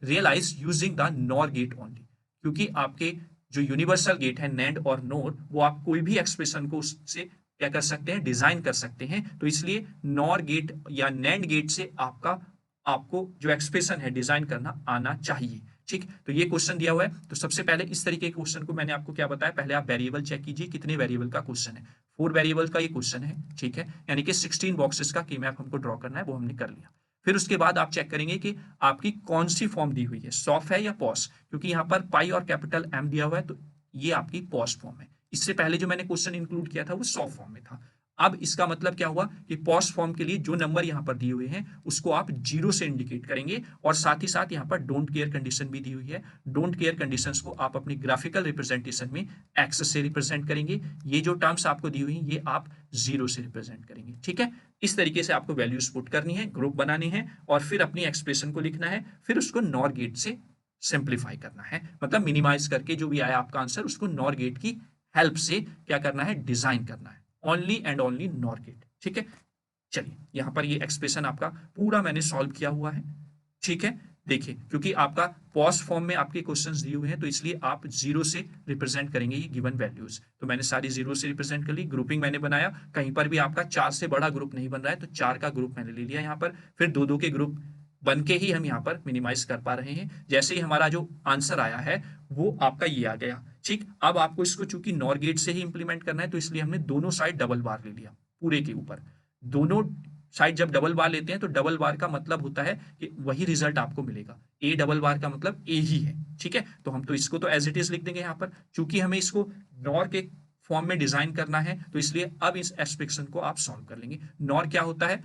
realize using the NOR gate only. क्योंकि आपके जो यूनिवर्सल गेट है नैंड और नोर, वो आप कोई भी एक्सप्रेशन को उससे क्या कर सकते हैं, डिजाइन कर सकते हैं। तो इसलिए नॉर गेट या नैंड गेट से आपको जो एक्सप्रेशन है डिजाइन करना आना चाहिए। ठीक, तो ये क्वेश्चन दिया हुआ है। तो सबसे पहले इस तरीके के क्वेश्चन को मैंने आपको क्या बताया, पहले आप वेरिएबल चेक कीजिए, कितने वेरिएबल का क्वेश्चन है, 4 वेरिएबल का ये क्वेश्चन है। ठीक है, यानी कि 16 बॉक्सेस का की मैप हमको ड्रॉ करना है, वो हमने कर लिया। फिर उसके बाद आप चेक करेंगे कि आपकी कौन सी फॉर्म दी हुई है, सॉफ्ट है या पॉस, क्योंकि यहाँ पर पाई और कैपिटल एम दिया हुआ है, तो ये आपकी पॉस फॉर्म है। इससे पहले जो मैंने क्वेश्चन इंक्लूड किया था वो सॉफ्ट फॉर्म में था। अब इसका मतलब क्या हुआ कि पॉस फॉर्म के लिए जो नंबर यहाँ पर दिए हुए हैं उसको आप 0 से इंडिकेट करेंगे, और साथ ही साथ यहाँ पर डोंट केयर कंडीशन भी दी हुई है। डोंट केयर कंडीशंस को आप अपनी ग्राफिकल रिप्रेजेंटेशन में एक्स से रिप्रेजेंट करेंगे, ये जो टर्म्स आपको दी हुई हैं ये आप 0 से रिप्रेजेंट करेंगे। ठीक है, इस तरीके से आपको वैल्यूज पुट करनी है, ग्रुप बनाने हैं, और फिर अपनी एक्सप्रेशन को लिखना है, फिर उसको नॉर गेट से सिंप्लीफाई करना है, मतलब मिनिमाइज करके जो भी आया आपका आंसर उसको नॉर गेट की हेल्प से क्या करना है, डिजाइन करना है, only and only NOR gate. ठीक है, चलिए यहां पर ये एक्सप्रेशन आपका पूरा मैंने सॉल्व किया हुआ है। ठीक है, देखिए क्योंकि आपका पॉज फॉर्म में आपके क्वेश्चंस दिए हुए हैं तो इसलिए आप जीरो से रिप्रेजेंट करेंगे ये गिवन वैल्यूज। तो मैंने सारी जीरो से रिप्रेजेंट कर ली, ग्रुपिंग मैंने बनाया, कहीं पर भी आपका 4 से बड़ा ग्रुप नहीं बन रहा है तो 4 का ग्रुप मैंने ले लिया यहाँ पर, फिर 2-2 के ग्रुप बन के ही हम यहाँ पर मिनिमाइज कर पा रहे हैं। जैसे ही हमारा जो आंसर आया है वो आपका ये आ गया। ठीक, अब आपको इसको चूंकि नॉर गेट से ही इंप्लीमेंट करना है तो इसलिए हमने दोनों साइड डबल बार ले लिया पूरे के ऊपर। दोनों साइड जब डबल बार लेते हैं तो डबल बार का मतलब होता है कि वही रिजल्ट आपको मिलेगा, ए डबल बार का मतलब ए ही है। ठीक है, तो हम तो इसको तो एज इट इज लिख देंगे यहाँ पर, चूंकि हमें इसको नॉर के फॉर्म में डिजाइन करना है तो इसलिए अब इस एक्सप्रेशन को आप सॉल्व कर लेंगे। नॉर क्या होता है,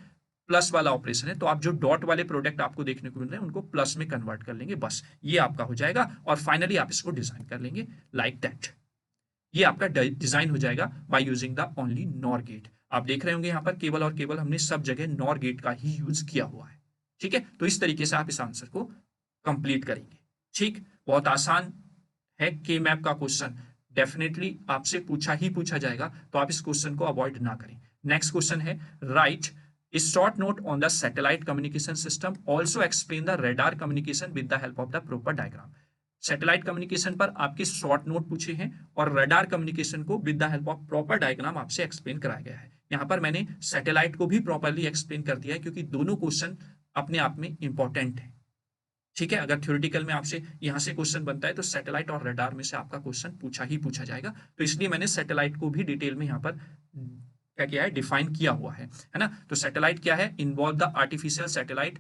प्लस वाला ऑपरेशन है, तो आप जो डॉट वाले प्रोडक्ट आपको देखने को मिल रहे हैं उनको प्लस में कन्वर्ट कर लेंगे, बस ये आपका हो जाएगा और फाइनली आप इसको डिजाइन कर लेंगे लाइक दैट। ये आपका डिजाइन हो जाएगा by using the only NOR gate. आप देख रहे होंगे यहाँ पर केवल और केवल हमने सब जगह नॉर गेट का ही यूज किया हुआ है। ठीक है, तो इस तरीके से आप इस आंसर को कंप्लीट करेंगे। ठीक, बहुत आसान है, के मैप का क्वेश्चन डेफिनेटली आपसे पूछा ही पूछा जाएगा, तो आप इस क्वेश्चन को अवॉइड ना करें। नेक्स्ट क्वेश्चन है, right a short note on the satellite communication system, also explain the radar communication with the help of the proper diagram। Satellite communication पर आपके शॉर्ट नोट पूछे हैं और रडार कम्युनिकेशन को with the help of proper diagram आपसे explain कराया गया है। यहां पर मैंने सैटेलाइट को भी प्रॉपरली एक्सप्लेन कर दिया है क्योंकि दोनों क्वेश्चन अपने आप में इंपॉर्टेंट है। ठीक है, अगर थ्योरेटिकल में आपसे यहां से क्वेश्चन बनता है तो सैटेलाइट और रडार में से आपका क्वेश्चन पूछा ही पूछा जाएगा, तो इसलिए मैंने सैटेलाइट को भी डिटेल में यहाँ पर क्या किया है, डिफाइन किया हुआ है ना। तो सैटेलाइट क्या है, involve the artificial satellite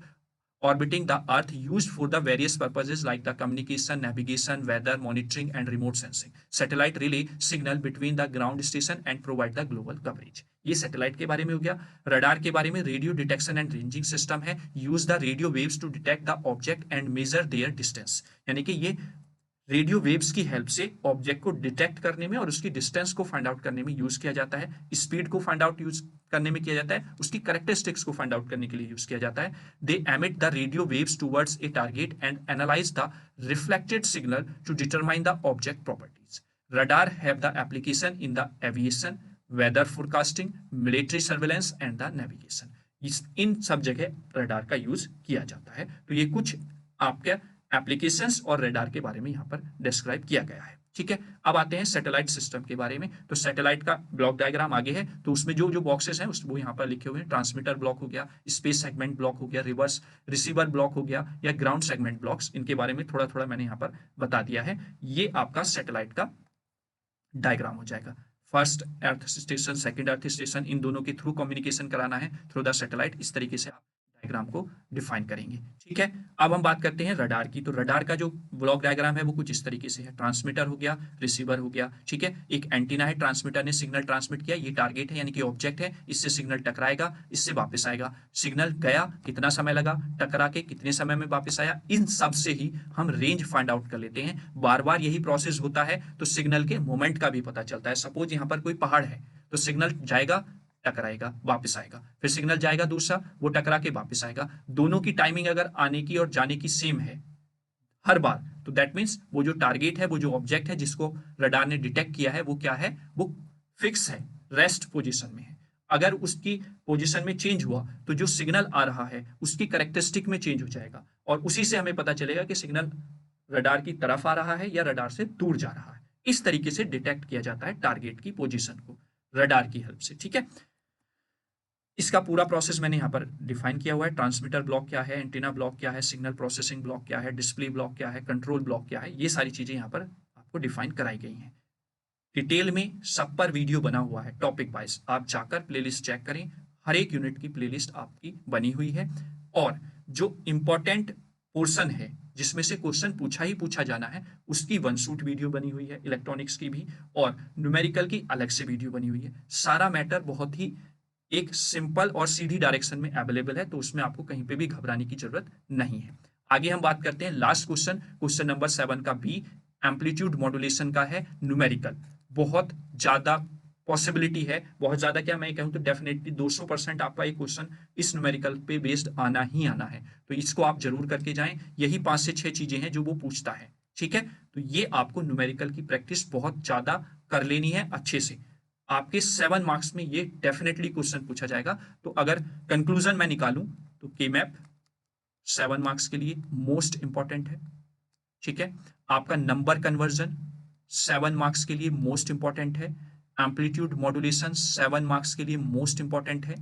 orbiting the earth used for the various purposes like the communication, navigation, weather monitoring and remote sensing। satellite relay signal between the ground station and provide the global coverage। ये satellite के बारे में हो गया। Radar के बारे में radio detection and ranging system है, use the radio waves to detect the object and measure their distance, यानी कि ये रेडियो वेव्स की हेल्प से ऑब्जेक्ट को डिटेक्ट करने में और उसकी डिस्टेंस को फाइंड आउट करने में यूज किया जाता है, स्पीड को फाइंड आउट यूज करने में किया जाता है, उसकी कैरेक्टरिस्टिक्स को फाइंड आउट करने के लिए यूज किया जाता है। They emit the radio waves towards a target and analyse the reflected signal to determine the object properties. Radar have the application in the aviation, weather forecasting, military surveillance and the navigation. इन सब जगह radar का use किया जाता है। तो ये कुछ आपके एप्लीकेशंस और रडार के बारे में यहाँ पर डिस्क्राइब किया गया है। ठीक है, अब आते हैं सैटेलाइट सिस्टम के बारे में। तो सैटेलाइट का ब्लॉक डायग्राम आगे है, तो उसमें जो जो बॉक्सेस हैं वो यहाँ पर लिखे हुए हैं। ट्रांसमीटर ब्लॉक हो गया, स्पेस सेगमेंट ब्लॉक हो गया, रिवर्स रिसीवर ब्लॉक हो गया या ग्राउंड सेगमेंट ब्लॉक्स, इनके बारे में थोड़ा थोड़ा मैंने यहाँ पर बता दिया है। ये आपका सैटेलाइट का डायग्राम हो जाएगा। First earth station, second earth station, इन दोनों के थ्रू कम्युनिकेशन कराना है थ्रू द सैटेलाइट। इस तरीके से आप डायग्राम को डिफाइन करेंगे। ठीक है, अब हम बात करते हैं रडार की। तो रडार का जो ब्लॉक डायग्राम है वो कुछ इस तरीके से है। ट्रांसमीटर हो गया, रिसीवर हो गया, ठीक है, एक एंटीना है, ट्रांसमीटर ने सिग्नल ट्रांसमिट किया, ये टारगेट है यानी कि ऑब्जेक्ट है, इससे सिग्नल टकराएगा, इससे वापस आएगा। सिग्नल गया, कितना समय लगा, टकरा के कितने समय में वापस आया, इन सब से ही हम रेंज फाइंड आउट कर लेते हैं। बार बार यही प्रोसेस होता है तो सिग्नल के मोमेंट का भी पता चलता है। सपोज यहाँ पर कोई पहाड़ है तो सिग्नल जाएगा, टकराएगा, वापस आएगा, फिर सिग्नल जाएगा दूसरा, वो टकरा के वापस आएगा। दोनों की टाइमिंग अगर आने की और जाने की सेम है हर बार, तो दैट मीन्स वो जो टारगेट है, वो जो ऑब्जेक्ट है जिसको रडार ने डिटेक्ट किया है, वो क्या है, वो फिक्स है, रेस्ट पोजीशन में है। अगर उसकी पोजीशन में चेंज हुआ तो जो सिग्नल आ रहा है उसकी कैरेक्टरिस्टिक में चेंज हो जाएगा और उसी से हमें पता चलेगा कि सिग्नल रडार की तरफ आ रहा है या रडार से दूर जा रहा है। इस तरीके से डिटेक्ट किया जाता है टारगेट की पोजीशन को रडार की हेल्प से। ठीक है, इसका पूरा प्रोसेस मैंने यहाँ पर डिफाइन किया हुआ है। ट्रांसमीटर ब्लॉक क्या है, एंटीना ब्लॉक क्या है, सिग्नल प्रोसेसिंग ब्लॉक क्या है, डिस्प्ले ब्लॉक क्या है, कंट्रोल ब्लॉक क्या है, ये सारी चीजें यहाँ पर आपको डिफाइन कराई गई हैं। डिटेल में सब पर वीडियो बना हुआ है टॉपिक वाइज, आप जाकर प्लेलिस्ट चेक करें, हर एक यूनिट की प्लेलिस्ट आपकी बनी हुई है। और जो इंपॉर्टेंट पोर्शन है जिसमें से क्वेश्चन पूछा ही पूछा जाना है, उसकी वन शूट वीडियो बनी हुई है, इलेक्ट्रॉनिक्स की भी, और न्यूमेरिकल की अलग से वीडियो बनी हुई है। सारा मैटर बहुत ही एक सिंपल और सीधी डायरेक्शन में अवेलेबल है, तो उसमें आपको कहीं पे भी घबराने की जरूरत नहीं है। आगे हम बात करते हैं लास्ट क्वेश्चन, क्वेश्चन नंबर 7 का बी, एम्पलीट्यूड मॉड्यूलेशन का है, न्यूमेरिकल। बहुत ज्यादा पॉसिबिलिटी है, बहुत ज्यादा क्या मैं कहूं तो डेफिनेटली 200% आपका एक क्वेश्चन इस न्यूमेरिकल पे बेस्ड आना ही आना है, तो इसको आप जरूर करके जाएं। यही 5 से 6 चीजें हैं जो वो पूछता है। ठीक है, तो ये आपको न्यूमेरिकल की प्रैक्टिस बहुत ज्यादा कर लेनी है अच्छे से। आपके 7 मार्क्स में ये डेफिनेटली क्वेश्चन पूछा जाएगा। तो अगर कंक्लूजन मैं निकालूं तो के मैप 7 मार्क्स के लिए मोस्ट इंपॉर्टेंट है। ठीक है, आपका नंबर कन्वर्जन 7 मार्क्स के लिए मोस्ट इंपॉर्टेंट है। एम्पलीट्यूड मॉड्यूलेशन 7 मार्क्स के लिए मोस्ट इंपॉर्टेंट है।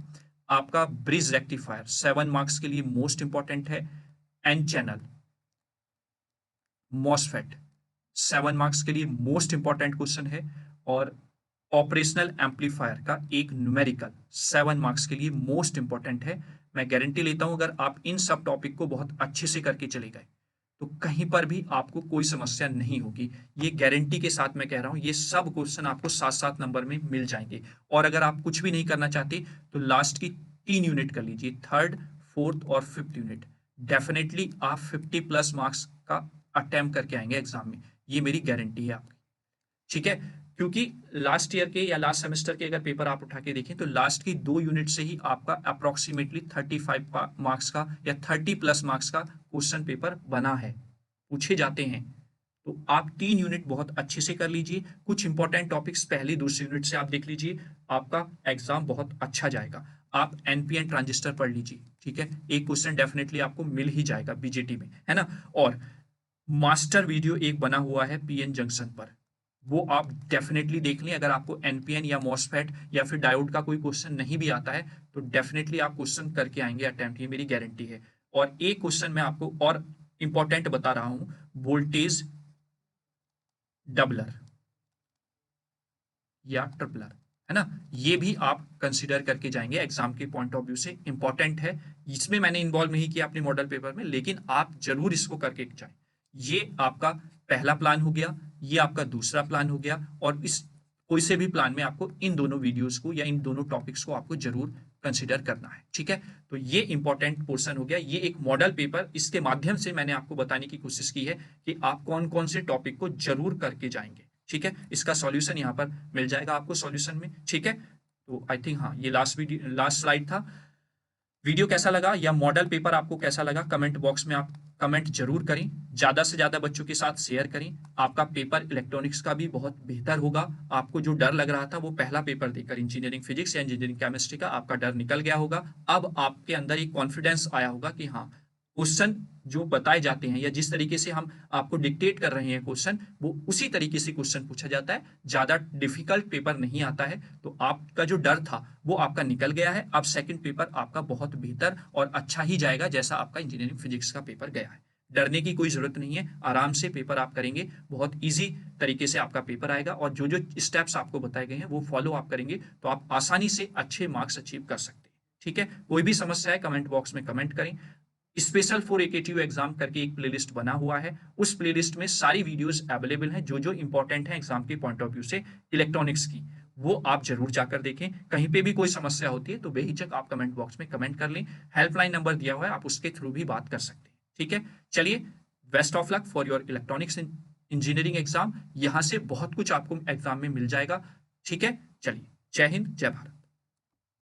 आपका ब्रिज रेक्टिफायर 7 मार्क्स के लिए मोस्ट इंपॉर्टेंट है। एन चैनल मॉसफेट 7 मार्क्स के लिए मोस्ट इंपॉर्टेंट क्वेश्चन है। और ऑपरेशनल एम्पलीफायर का एक न्यूमेरिकल 7 मार्क्स के लिए मोस्ट इंपॉर्टेंट है। मैं गारंटी लेता हूं अगर आप इन सब टॉपिक को बहुत अच्छे से करके चले गए तो कहीं पर भी आपको कोई समस्या नहीं होगी। ये गारंटी के साथ मैं कह रहा हूं, ये सब क्वेश्चन आपको 7-7 नंबर में मिल जाएंगे। और अगर आप कुछ भी नहीं करना चाहते तो लास्ट की 3 यूनिट कर लीजिए, थर्ड, फोर्थ और फिफ्थ यूनिट। डेफिनेटली आप 50+ मार्क्स का अटेम्प्ट करके आएंगे एग्जाम में, ये मेरी गारंटी है आपकी। ठीक है, क्योंकि लास्ट ईयर के या लास्ट सेमेस्टर के अगर पेपर आप उठा के देखें तो लास्ट की 2 यूनिट से ही आपका अप्रोक्सीमेटली 35 मार्क्स का या 30+ मार्क्स का क्वेश्चन पेपर बना है, पूछे जाते हैं। तो आप 3 यूनिट बहुत अच्छे से कर लीजिए। कुछ इंपॉर्टेंट टॉपिक्स पहली दूसरी यूनिट से आप देख लीजिए, आपका एग्जाम बहुत अच्छा जाएगा। आप एनपीएन ट्रांजिस्टर पढ़ लीजिए। ठीक है, एक क्वेश्चन डेफिनेटली आपको मिल ही जाएगा बीजेटी में, है ना। और मास्टर वीडियो एक बना हुआ है पीएन जंक्शन पर, वो आप डेफिनेटली देख लें। अगर आपको एनपीएन या मॉसफेट या फिर डायोड का कोई क्वेश्चन नहीं भी आता है तो डेफिनेटली आप क्वेश्चन करके आएंगे अटेम्प्ट, ये मेरी गारंटी है। और एक क्वेश्चन मैं आपको और इंपॉर्टेंट बता रहा हूं, वोल्टेज डबलर या ट्रिपलर, है ना, ये भी आप कंसीडर करके जाएंगे एग्जाम के पॉइंट ऑफ व्यू से, इंपॉर्टेंट है। इसमें मैंने इन्वॉल्व नहीं किया अपने मॉडल पेपर में, लेकिन आप जरूर इसको करके जाएं। ये आपका पहला प्लान हो गया, ये आपका दूसरा प्लान हो गया। और इस कोई से भी प्लान में आपको इन दोनों वीडियोस को या इन दोनों टॉपिक्स को आपको जरूर कंसीडर करना है। ठीक है, तो ये इंपॉर्टेंट पोर्शन हो गया। ये एक मॉडल पेपर, इसके माध्यम से मैंने आपको बताने की कोशिश की है कि आप कौन कौन से टॉपिक को जरूर करके जाएंगे। ठीक है, इसका सॉल्यूशन यहाँ पर मिल जाएगा आपको सॉल्यूशन में। ठीक है, तो आई थिंक हाँ, ये लास्ट स्लाइड था। वीडियो कैसा लगा या मॉडल पेपर आपको कैसा लगा, कमेंट बॉक्स में आप कमेंट जरूर करें। ज्यादा से ज्यादा बच्चों के साथ शेयर करें। आपका पेपर इलेक्ट्रॉनिक्स का भी बहुत बेहतर होगा। आपको जो डर लग रहा था वो पहला पेपर देकर इंजीनियरिंग फिजिक्स या इंजीनियरिंग केमिस्ट्री का, आपका डर निकल गया होगा। अब आपके अंदर एक कॉन्फिडेंस आया होगा कि हाँ, क्वेश्चन जो बताए जाते हैं या जिस तरीके से हम आपको डिक्टेट कर रहे हैं क्वेश्चन, वो उसी तरीके से क्वेश्चन पूछा जाता है। ज्यादा डिफिकल्ट पेपर नहीं आता है। तो आपका जो डर था वो आपका निकल गया है। अब सेकंड पेपर आपका बहुत बेहतर और अच्छा ही जाएगा, जैसा आपका इंजीनियरिंग फिजिक्स का पेपर गया है। डरने की कोई जरूरत नहीं है, आराम से पेपर आप करेंगे, बहुत इजी तरीके से आपका पेपर आएगा। और जो जो स्टेप्स आपको बताए गए हैं वो फॉलो आप करेंगे तो आप आसानी से अच्छे मार्क्स अचीव कर सकते हैं। ठीक है, कोई भी समस्या है कमेंट बॉक्स में कमेंट करें। स्पेशल फॉर एकेटीयू एग्जाम करके एक प्लेलिस्ट बना हुआ है, उस प्लेलिस्ट में सारी वीडियोस अवेलेबल हैं जो जो इंपॉर्टेंट है एग्जाम के पॉइंट ऑफ व्यू से इलेक्ट्रॉनिक्स की, वो आप जरूर जाकर देखें। कहीं पे भी कोई समस्या होती है तो बेहिचक आप कमेंट बॉक्स में कमेंट कर लें। हेल्पलाइन नंबर दिया हुआ है, आप उसके थ्रू भी बात कर सकते हैं। ठीक है, चलिए, best of luck for your electronics engineering exam. यहां से बहुत कुछ आपको एग्जाम में मिल जाएगा। ठीक है, चलिए, जय हिंद, जय भारत।